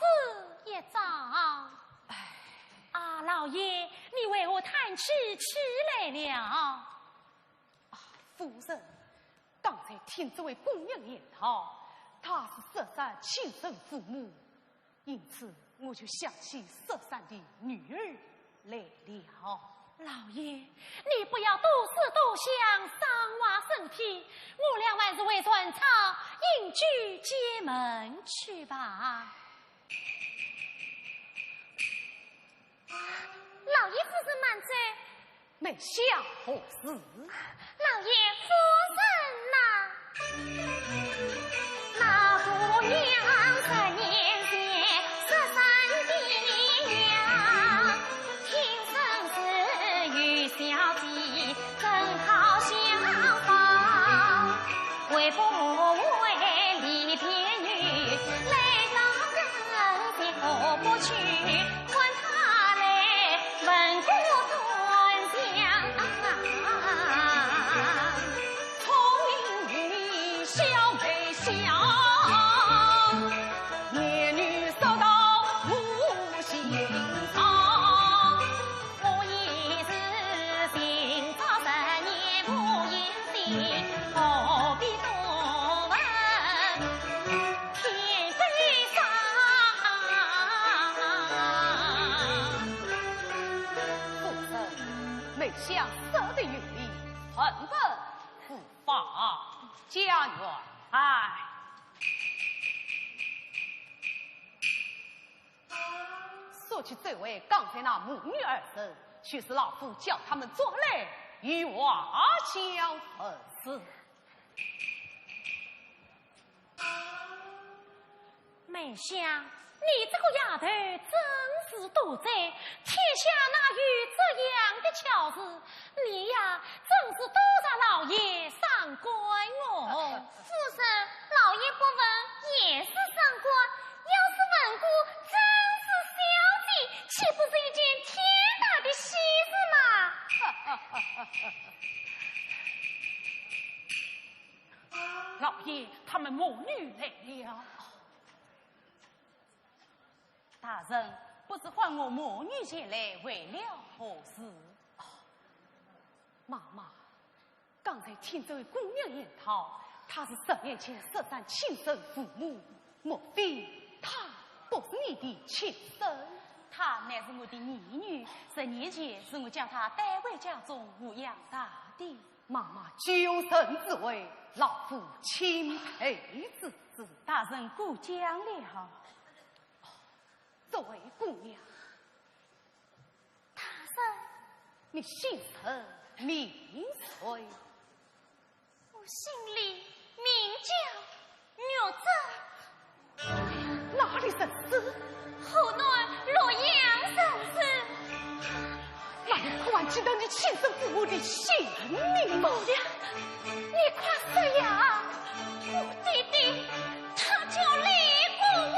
一桩。哎，啊。啊，老爷，你为我叹气来了。夫人，刚才听这位姑娘言道，她是佘山亲生父母，因此我就想起佘山的女儿来了。老爷，你不要多思多想，伤娃身体。我俩还是回船舱隐居结门去吧。老爷夫人慢走，没想何事？老爷夫人呐，那姑娘10年前13的娘，听声是与小姐正好相仿，为不为离别女，来到人间何不去？问他来问过端详，聪明女小妹小，年女受到无心肠。我也是寻找10年无音信，何必多问天地上。夫人，没想佘的原理，恨本无法家园。哎，说起这位刚才那母女二人，却是老夫叫他们抓来与娃相分事。梅香，你这个丫头真是多灾，天下哪有这样的巧事？你呀，真是多让老爷赏乖我。夫人，老爷不问也是上官，要是问过，真是小姐，岂不是一件天大的喜事嘛？老爷，他们母女来了。大人，不是唤我母女前来为了何事？妈妈，刚才听这位姑娘言道，她是10年前佘山亲生父母，莫非她不是你的亲生？她乃是我的义女，10年前是我将她带回家中抚养大的。妈妈救人之位，老夫钦佩之至。大人过奖了。这位姑娘，大人，你姓甚名谁？我姓李，名叫玉珍，哪里人士？河南洛阳人士。那你可还记得你亲生父母的姓名吗？你快说呀！我弟弟他叫李不韦。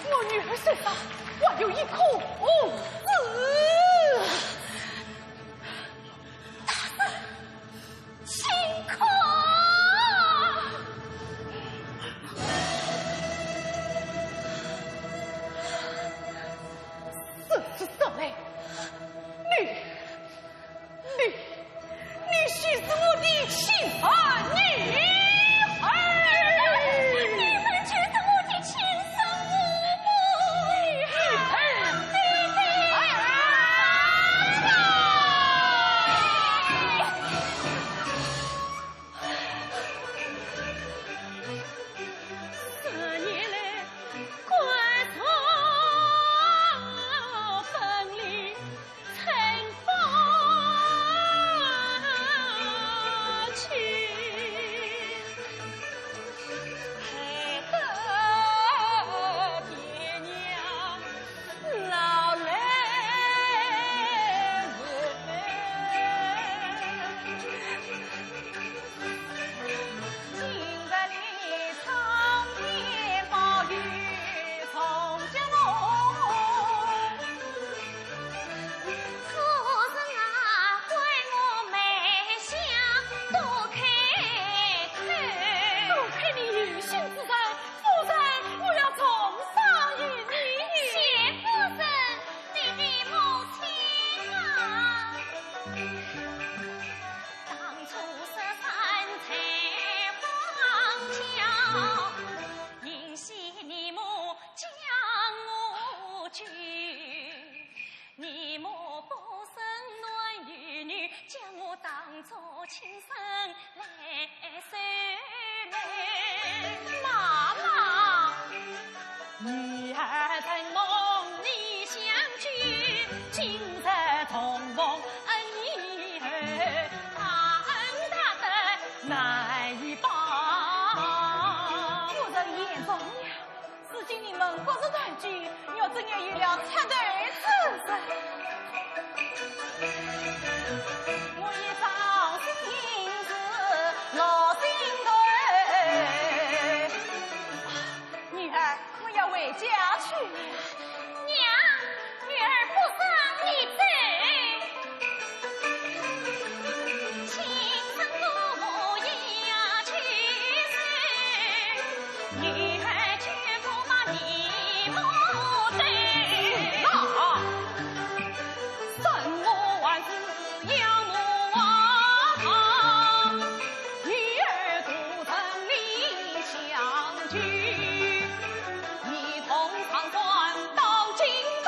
我女儿身上还有一颗红字。辛苦。是什么？你许是我的己，我怎也有了插队之身。我一张新银子落心头，女儿，我要回家去了。娘，女儿不上你走。亲生父母也要去世，女儿却不把你母对。生我还是养我啊，女儿独生理相聚，一同闯关到京都。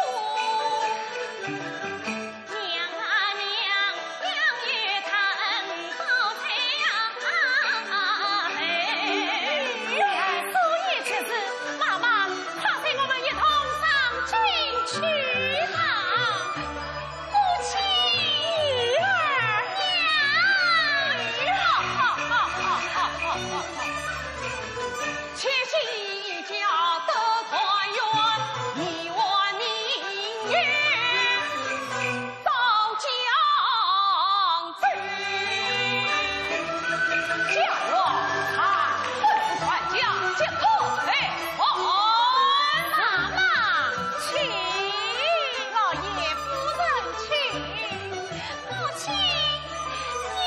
娘啊娘，娘与他好彩啊！所以此事，妈妈，快随我们一同上京去吧。母亲儿，且喜一家得团圆，一万明月到江去。叫我看吩咐船家将可来还。妈妈，请老爷夫人请。母亲，娘。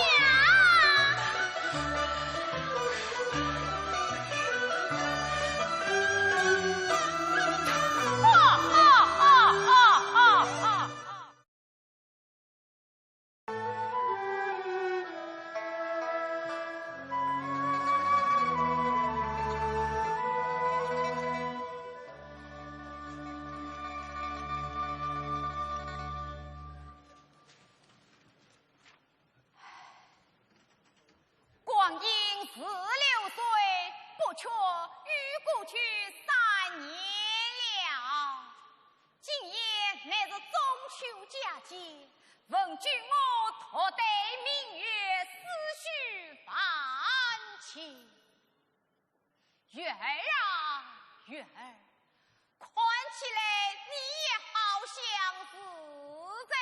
光阴16岁，不却与故去3年了。今夜乃是中秋佳节，闻君我托对明月，思绪泛起。月儿啊月儿，看起来你也好相思在，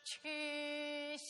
去想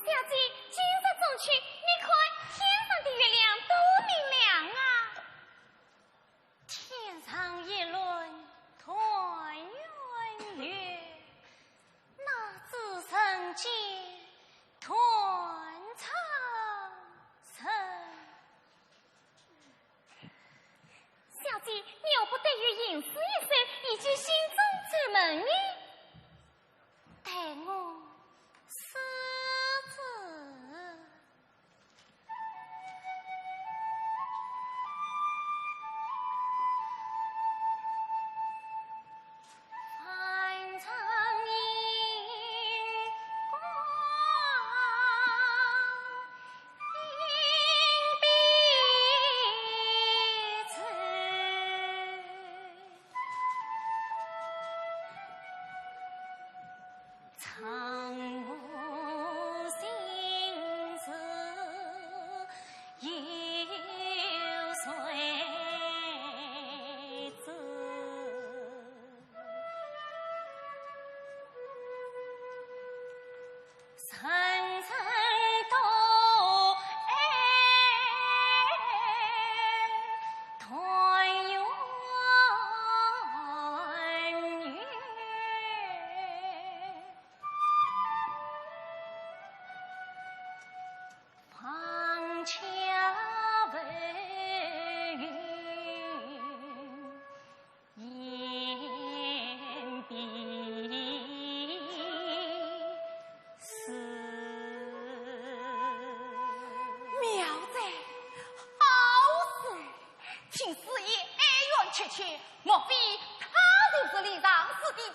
小姐，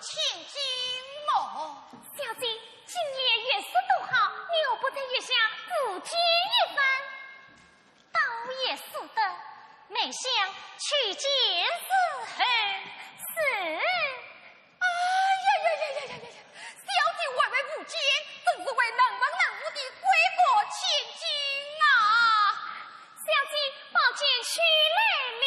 千金么？小姐，今夜月色多好，你何不在月下自见一番？倒也似的，每想去见是何事？小姐微微不见，正是为能文能武的归国千金啊！小姐，抱歉去来了。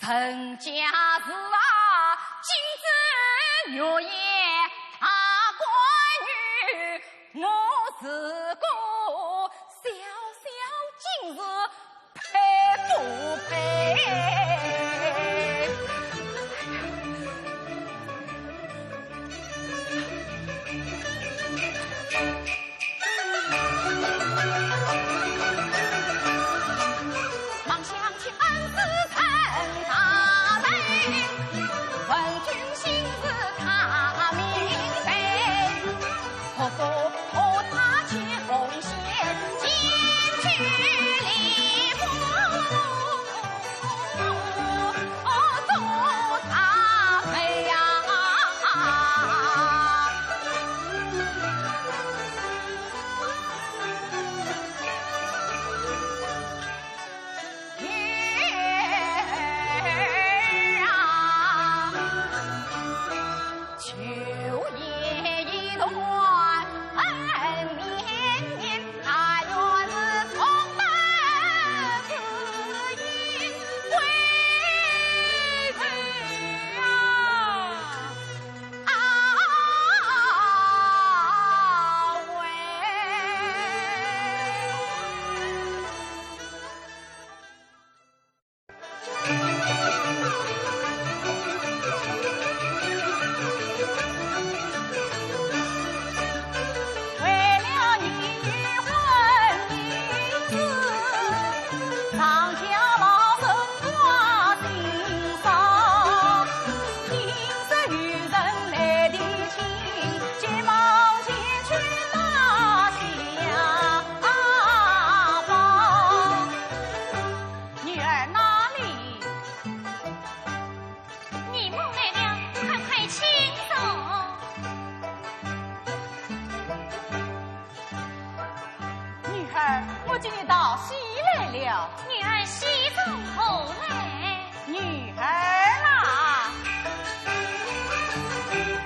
陈家是啊，今日月夜他闺女，我是个小小今日配不配？忙想起恩师陈大人，问君心事他。了。女儿喜从何来？女儿啦，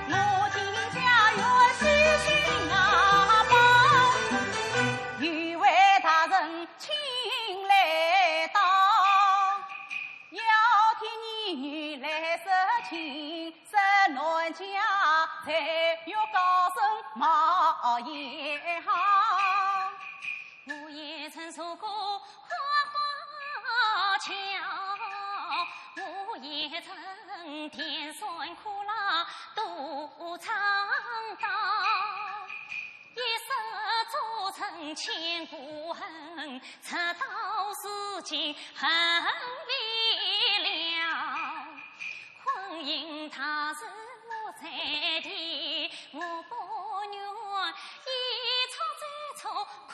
我今家园喜庆啊报，与为大人请来到，要替你女来设亲，生男家才有高升冒一行。我也曾说过花花桥，我也曾甜酸苦辣都尝到，一生做成千古恨，直到如今恨离了。婚姻它是我在地，我不愿一错再错，苦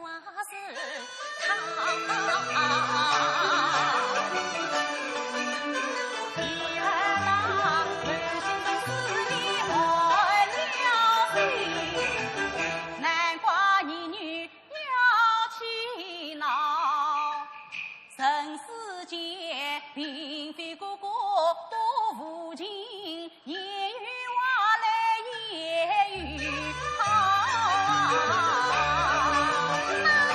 啊是他。并非个个多无情，言语话来言语好。妈妈，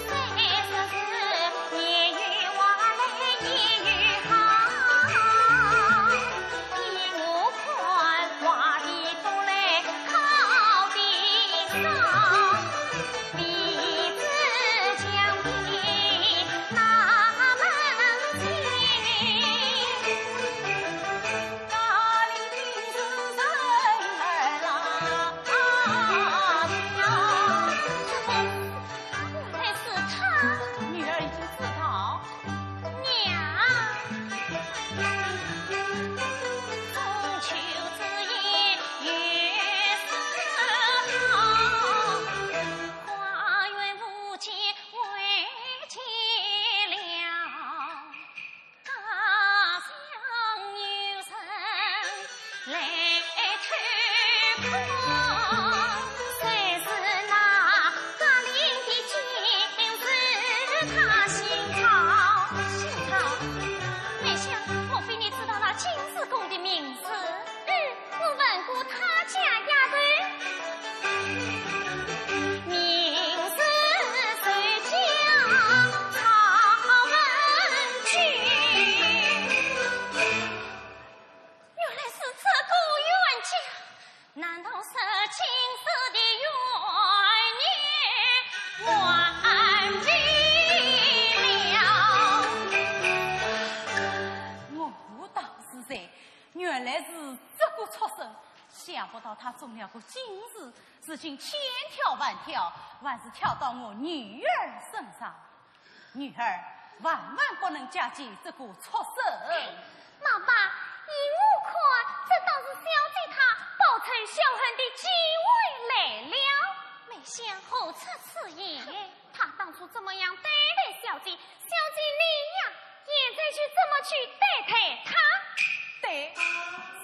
这是言语话来言语好，替我看话的都来靠地上，彼此相比那原来是这个畜生，想不到他中了个金子，如今千挑万挑，还是挑到我女儿身上。女儿万万不能嫁给这个畜生。妈妈，依我看，这倒是小姐她报仇雪恨的机会来了。没想后出此言，她当初怎么样对待小姐，小姐你呀，现在去怎么去对待她？对，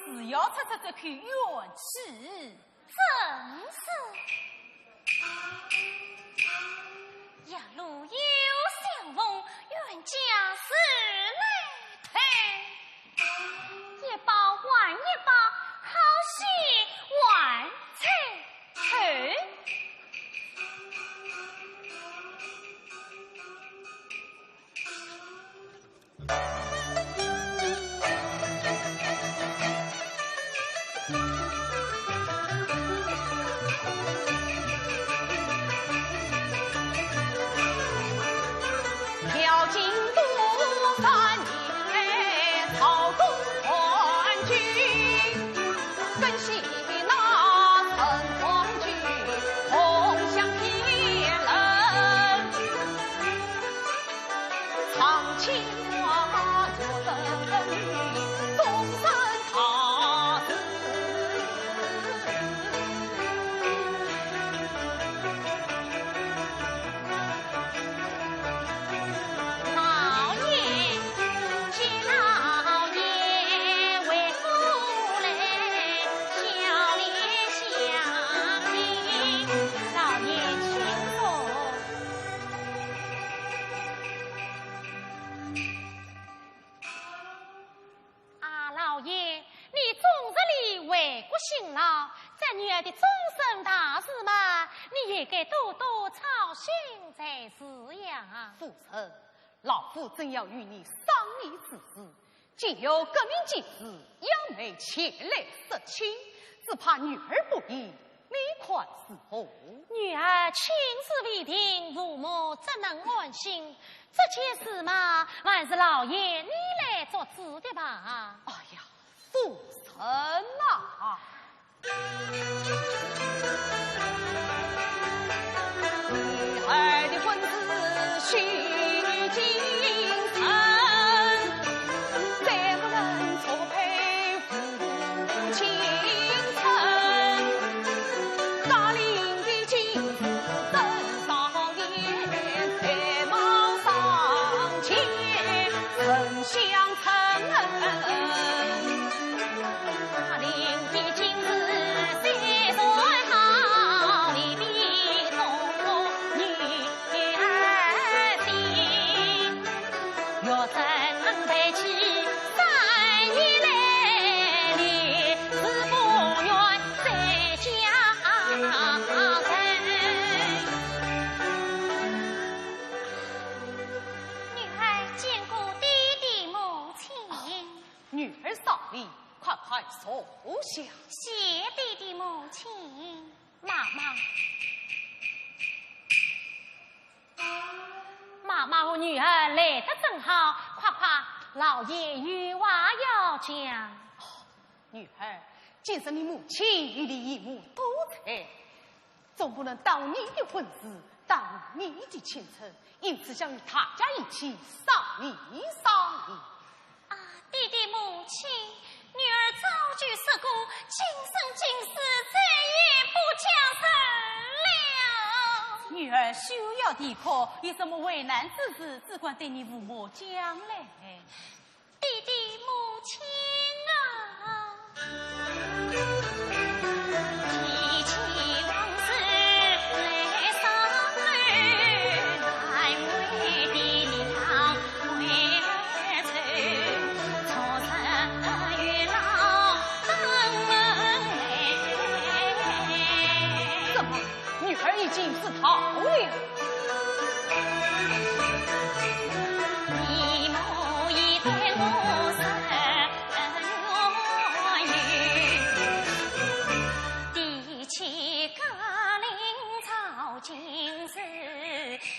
是要出这口怨气。正是，一路有相逢，冤家是来退。一包还一包，好戏万彩头。为国辛劳，在女儿的终身大事嘛，你也该多多操心才是呀。夫人，老夫正要与你商议此事，既有革命今日，杨梅前来设亲，只怕女儿不依，你快伺候。女儿亲自为定，父母怎能安心？这件事嘛，还是老爷你来做主的吧。哎呀，夫人啊！女儿的婚事须谨慎，再不能错配父亲臣。大龄的金子真少年，才貌尚浅，曾相称恩。大龄的今日谁说好？未必中女儿心。若真能背起3年来，烈士不愿再家女儿见过弟弟母亲。女儿少礼，快快坐下。谢弟弟母亲。妈妈和女儿来得正好，快快老爷有话要讲。女儿，既是你母亲与你一母多才，总不能当你的婚事，当你的前程，因此想与他家一起商议商议。啊，弟弟母亲，女儿早就说过，今生今世再也不讲神了。女儿休要抵抗，有什么为难之事，只管对你父母讲来。弟弟母亲啊，提起往事来伤感，难为的娘为儿愁，错身与老等来。怎么，女儿已经自逃了？你母已对我深语，提起格林草金事，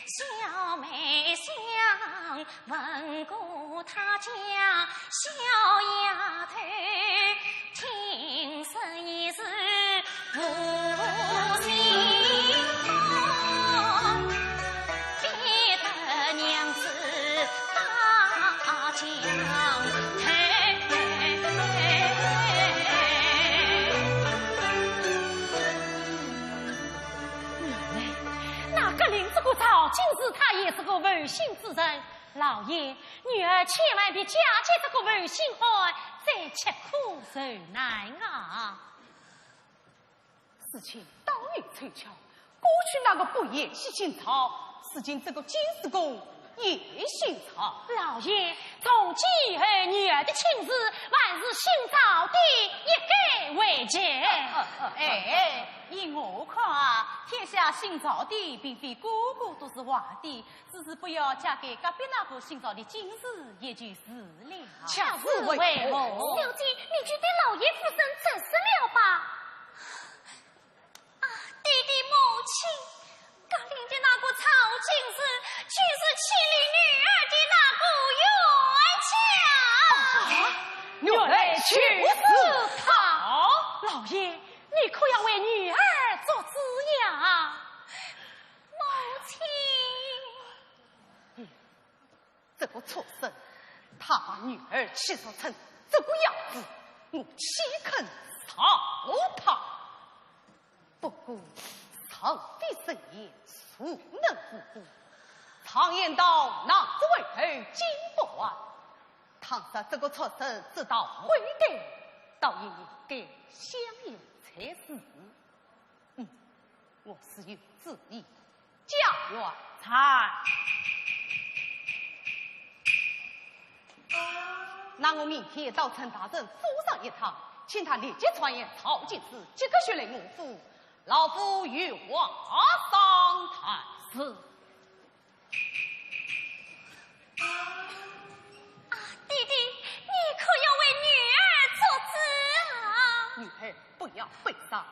小妹想问过他家小丫头，听说已是无心痛，别得娘子大将头。那格林这个草金子，他也是个违心之人。老爷，女儿千万别嫁进这个违心海，再吃苦受难啊！事情当然蹊跷，过去那个不也是姓曹，如今这个金丝公也姓曹。老爷，从今以后，女儿的亲事还是姓赵的一概为结。依我看啊，天下姓赵的并非个个都是坏的，只是不要嫁给隔壁那个姓赵的金氏，也就是了。恰是为何？小姐，你就对老爷夫人证实了吧？啊，弟弟母亲，格林的那个曹金氏，就是妻离女儿的那个冤家。原来就是他。老爷，你可要为女儿做主呀！母亲，这个畜生，他把女儿气受成这个样子，我岂肯饶他？不过常非圣言，孰能无辜？常言道，男子为头，金不换。倘若这个畜生知道悔改，倒也应该相由才是。我是有旨意，家园才。那我明天到陈大人府上上一趟，请他立即传言曹进士即刻寻来我府，老夫与王商谈事。弟弟，你可要为女儿做主啊！女儿不要悲伤，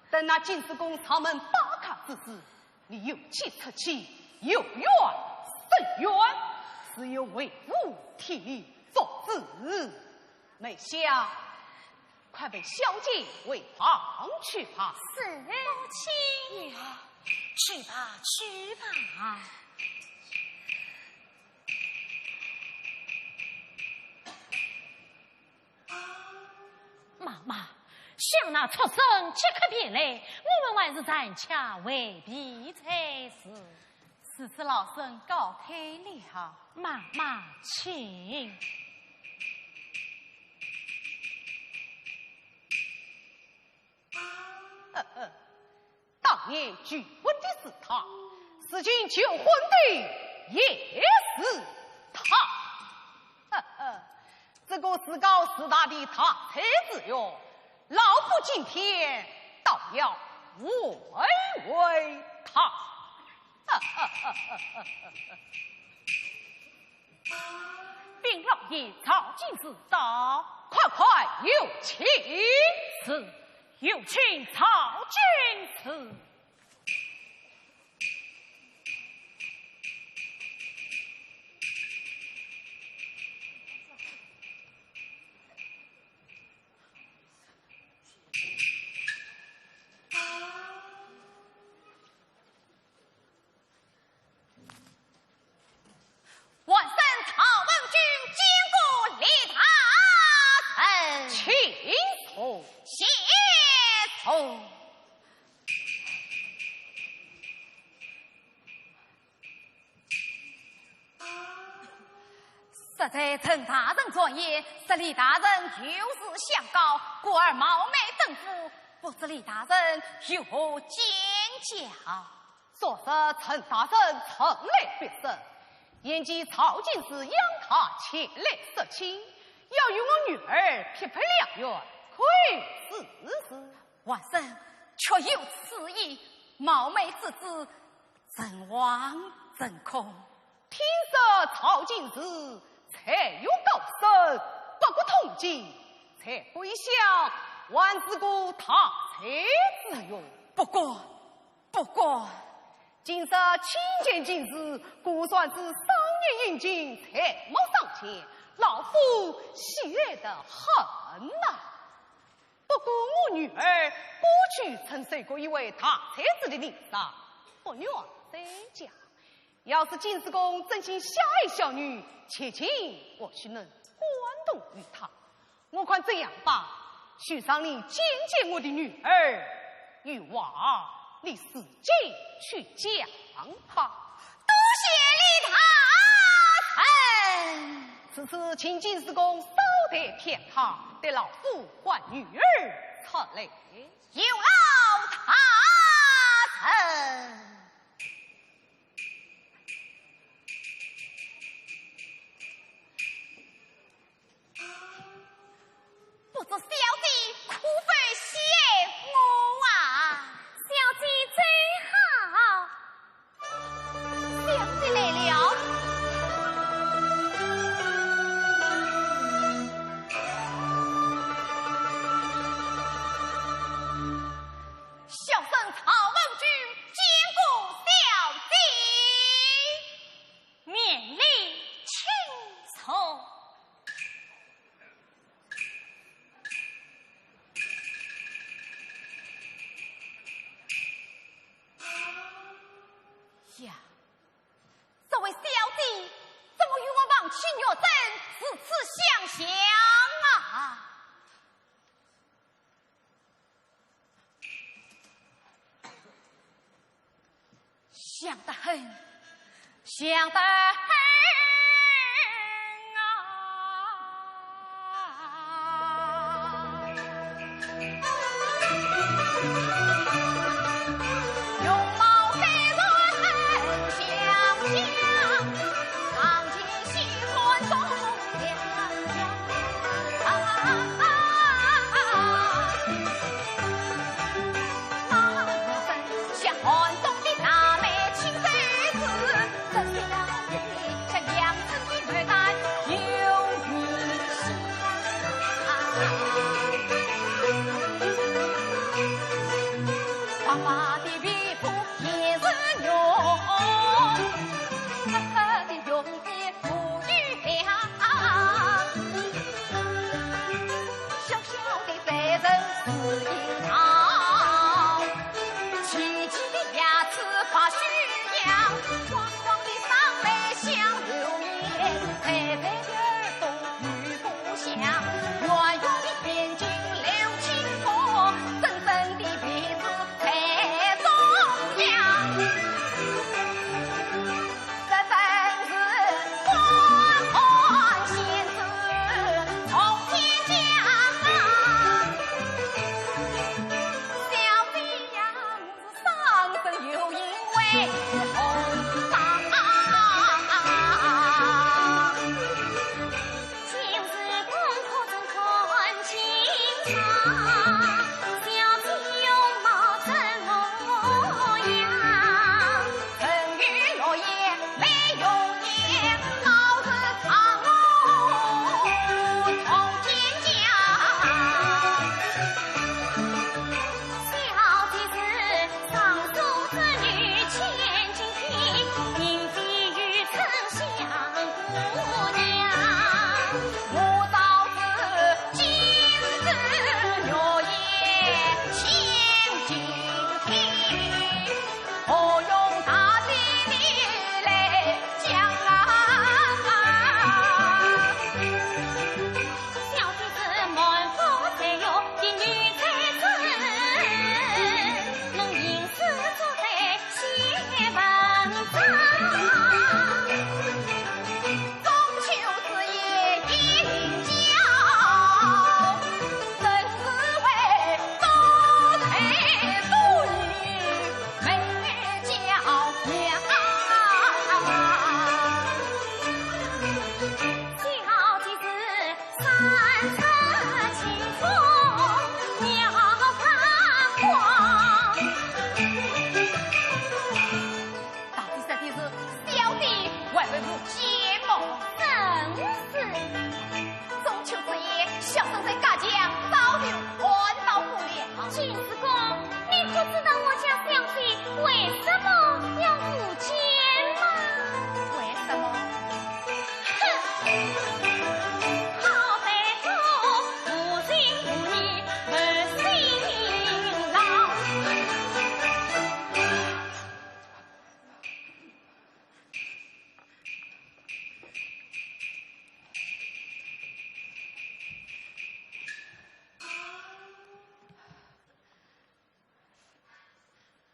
等那进士公上门打卡之时，你有气出气，有怨生怨，只有为父替你做主。没想快被小姐为旁去吧。是母亲，去吧去吧。妈妈，想那畜生即刻别来，我们还是暂且回避才是。此次老身告退了。妈妈，请。当年拒婚的是他，如今求婚的也是他。这个自高自大的他才子哟，老夫今天倒要慰慰他。禀老爷，曹进士到，快快有请。是，有请曹进士。万圣曹王君经过立他臣，请从谢从。实在陈大人作业，这李大人就是相告，故而冒昧登府，不知李大人有何见教？说是陈大人曾来必胜。言及曹进士养他前来设亲，要与我女儿匹配良缘，可以试试。万圣确有此意，冒昧之至，真妄真空。听说曹进士才有高深，不过同情，才不想万之故他才自用。不过。今日亲见进士，故算是商业应景，才貌上前，老夫喜悦得很呐。不过我女儿过去曾受过一位大才子的领赏，不愿再讲。要是进士公真心狭爱小女，切请或许能关动于他。我看这样吧，许让你见见我的女儿，与娃。你自己去讲吧。多谢李大臣。此次请进士公稍待片刻，得老夫唤女儿出来。有劳大臣。不知小姐可否谢我啊？小姐最好，小姐来了。小生曹王君见过小姐，免礼请从。呀，这位小姐怎么与我忘妻虐贞，此次相像啊？想得很，想得很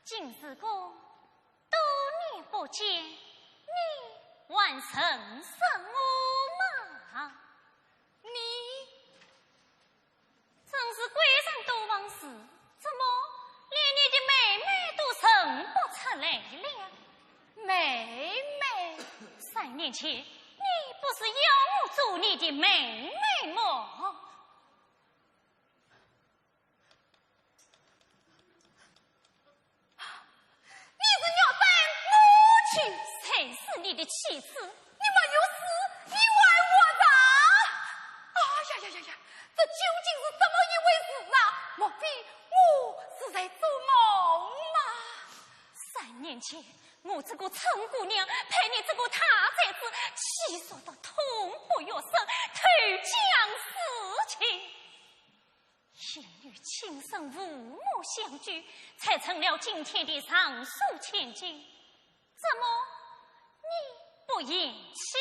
金子公，多年不见，你还曾生我吗？你真是鬼上多忘事，怎么连你的妹妹都认不出来了？妹妹，3年前你不是要我做你的妹妹吗？谁是你的妻子？你没有死，你为我啥？呀！这究竟是怎么一回事啊？莫非我是在做梦吗？3年前，我这个陈姑娘陪你这个大宅子气说得痛不欲生，投江死情。一女情深，父母相聚，才成了今天的上述千金。怎么你不厌弃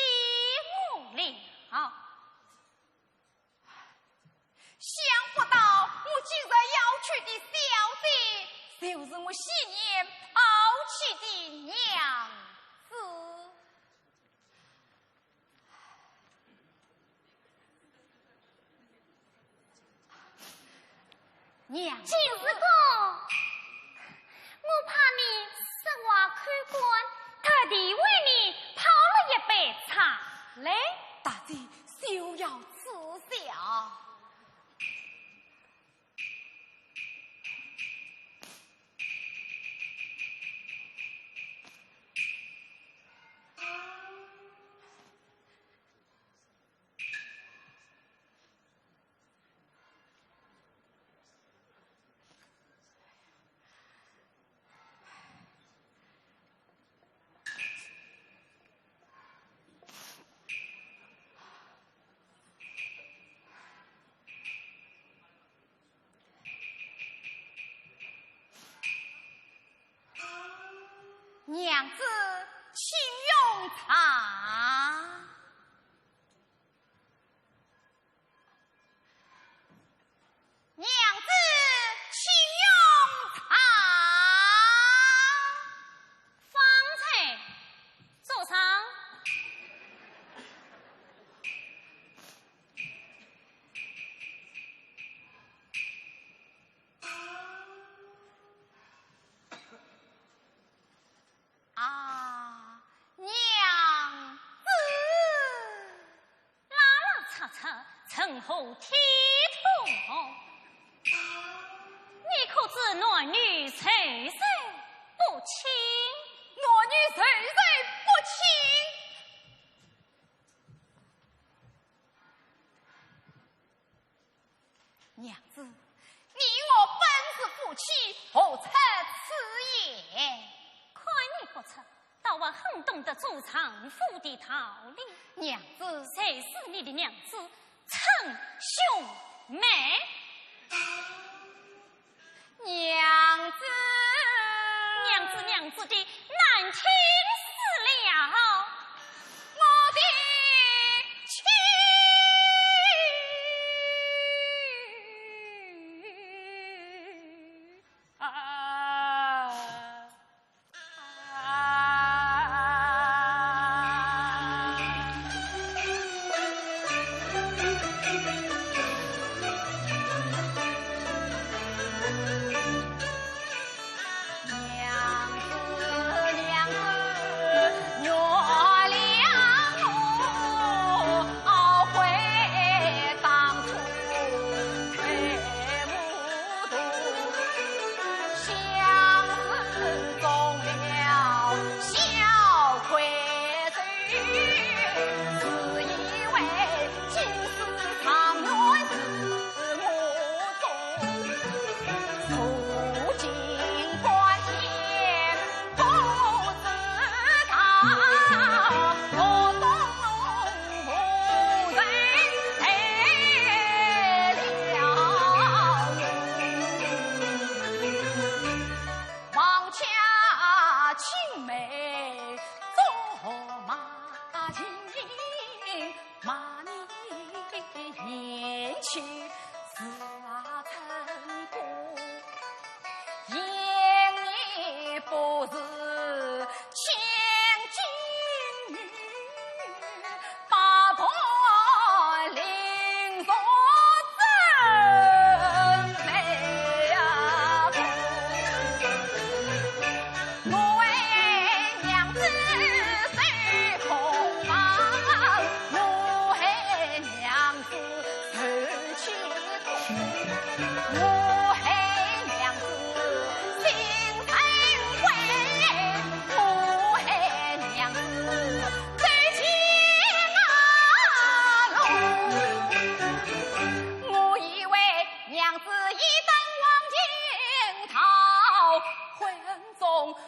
我了？想不到我今日要娶的小姐，就是我昔年傲气的娘子。娘子，金子公，我怕你失话看官，特地为你泡了一杯茶来。大姐休要耻笑。娘子请用茶。娘子请用茶。方才坐上。啊，娘子，拉拉擦擦，称呼体统。你可知男女谁谁不亲？男女谁谁不亲？娘子，你我本是夫妻，何出此言？看你不出，倒我很懂得做丈夫的道理。娘子，谁是你的娘子？称兄妹。娘子，娘子的难听死了，我的亲。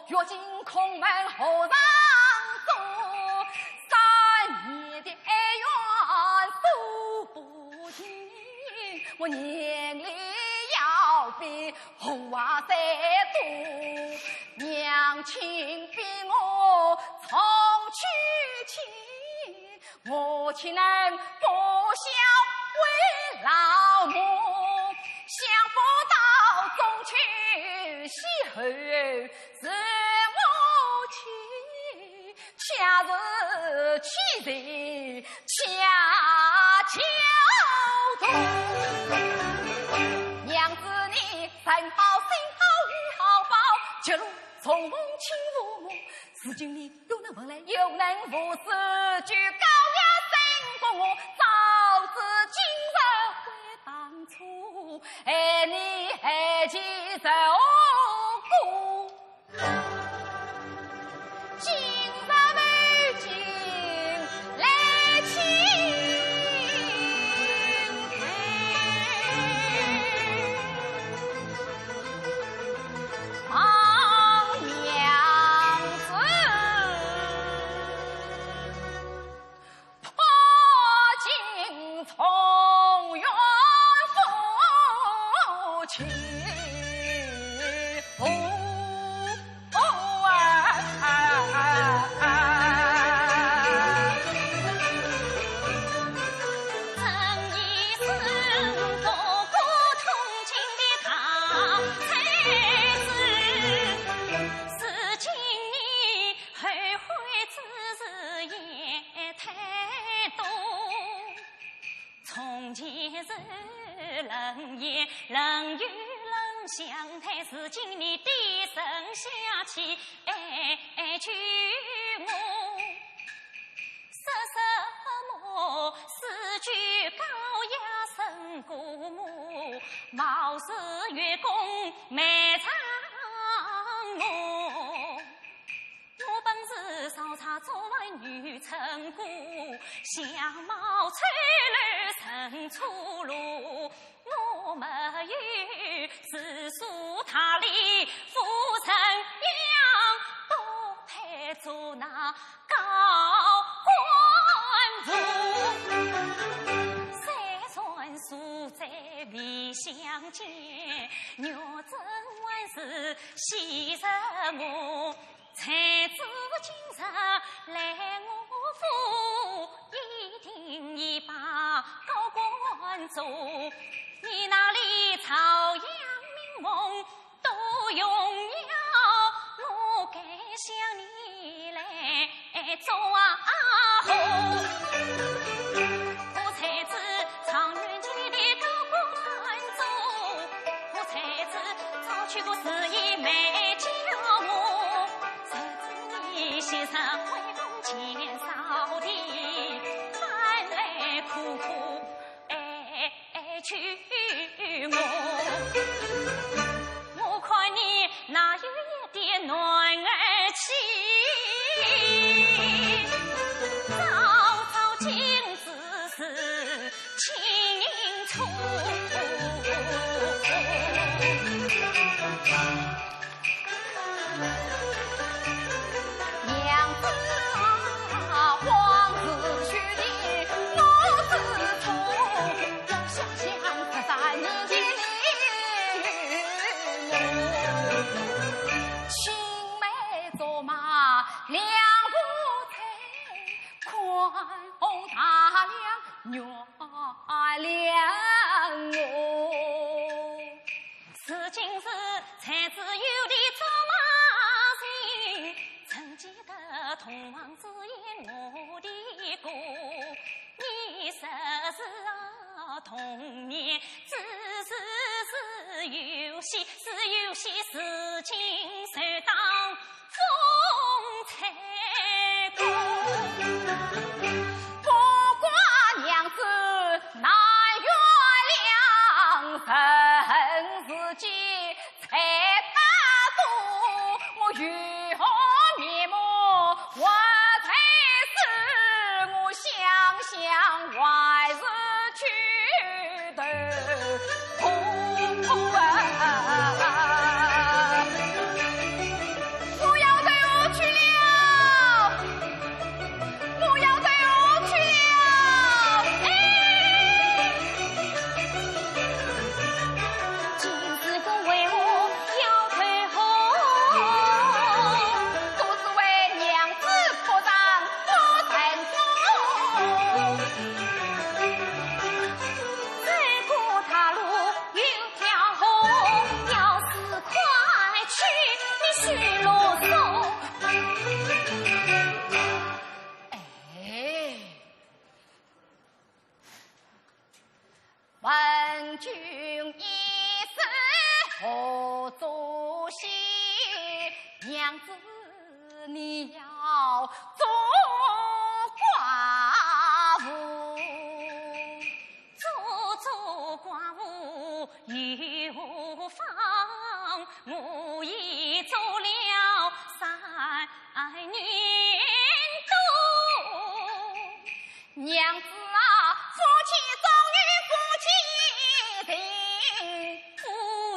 若今空门后上走，3年的恩怨诉不尽，我年龄要比红娃再多，娘亲逼我从娶亲，我岂能不孝为老母？想不到中娶媳妇是母亲，恰是妻人恰巧同。娘子你人好心好语好报，绝路从母亲父母，如今你又能问来又能无事，居高压胜过我，早知今日悔当初，爱你还记受苦，今日未尽来请王娘子破镜重圆夫妻。与人相谈，是今你低声下气劝我。说什么四句高雅胜过母，貌似月宫美长我。我本是烧茶作为女村姑，相貌翠绿成粗鲁。我没有知书达理，夫人样多配做那高官族。山川所在未相见，若真还是昔日我。才知今日来我府，一定已把高官做。你那里朝阳名梦都用了，我该向你来做后。我才知长远间的高官做，我才知早去过事业没教我。先生回宫见扫地，翻来苦苦劝我看你哪有一点暖儿气，早早今子是清楚。同往之言我的歌，你实是童年，只是游戏，是游戏，是今受当风采过。不管娘子难原谅，人自己才大度，我如何面目？我才是我想想还是去的痛苦啊！不要对我去了，不要对我去了！今日公为我要退后。问君一声何足惜，娘子你要做寡妇，做寡妇有妨，我已做了3年多。娘子啊，夫妻终于夫妻情，夫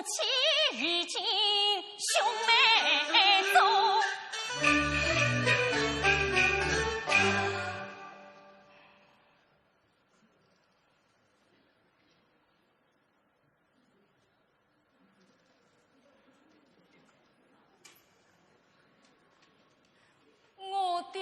妻已经兄妹走。我的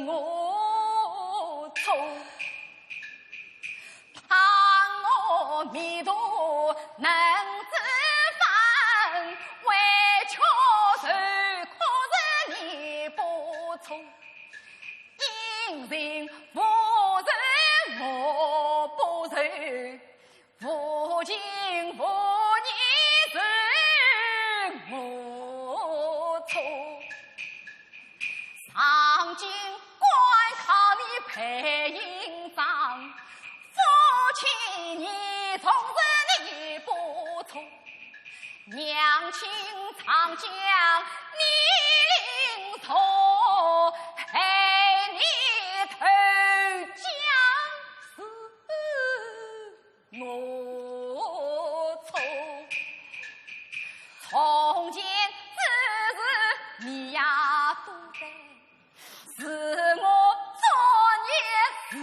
我错，倘我迷途能自返，为求受可是你不从，因人不仁我不仁，父亲父义是我错。上京官靠你配营长，父亲你从是你不从，娘亲长江你领错，害你投江是我错。从前只是你呀不对，是我作孽是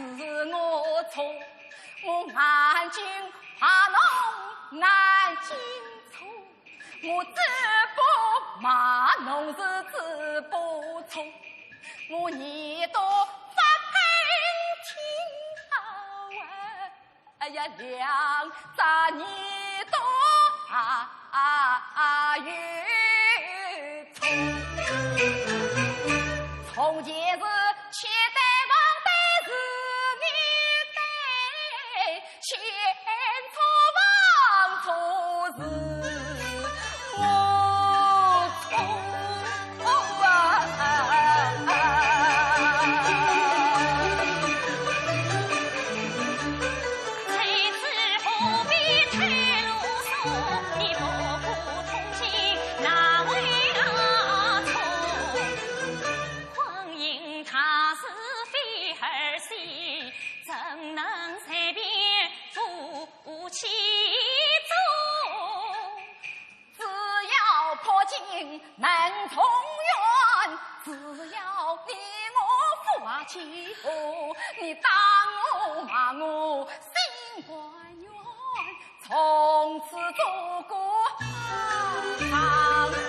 我错，我眼睛怕侬眼睛错，我嘴巴骂侬是嘴巴错，我耳朵发喷嚏哎呀两只耳朵越错，从前是千代王代是你代，千错王错是我错能从远，只要你我夫妻和，你打我骂我心关怨，从此做个好丈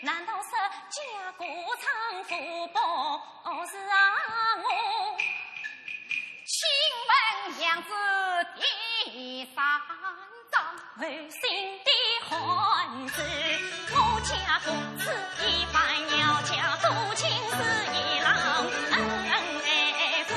难道是家国仓库报是我？请问娘子第三章为新的汉子，我家公子一番要家多情是一郎，夫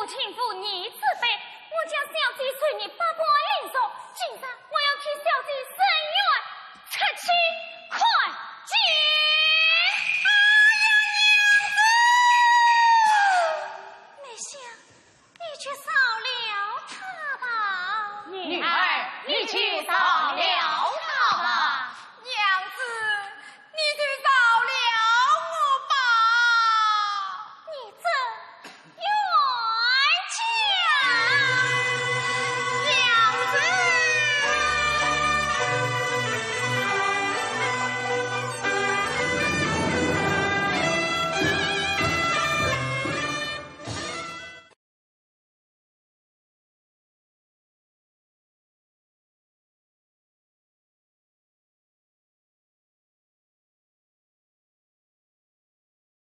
情妇，你自卑，我家小姐随你八卦应说，今日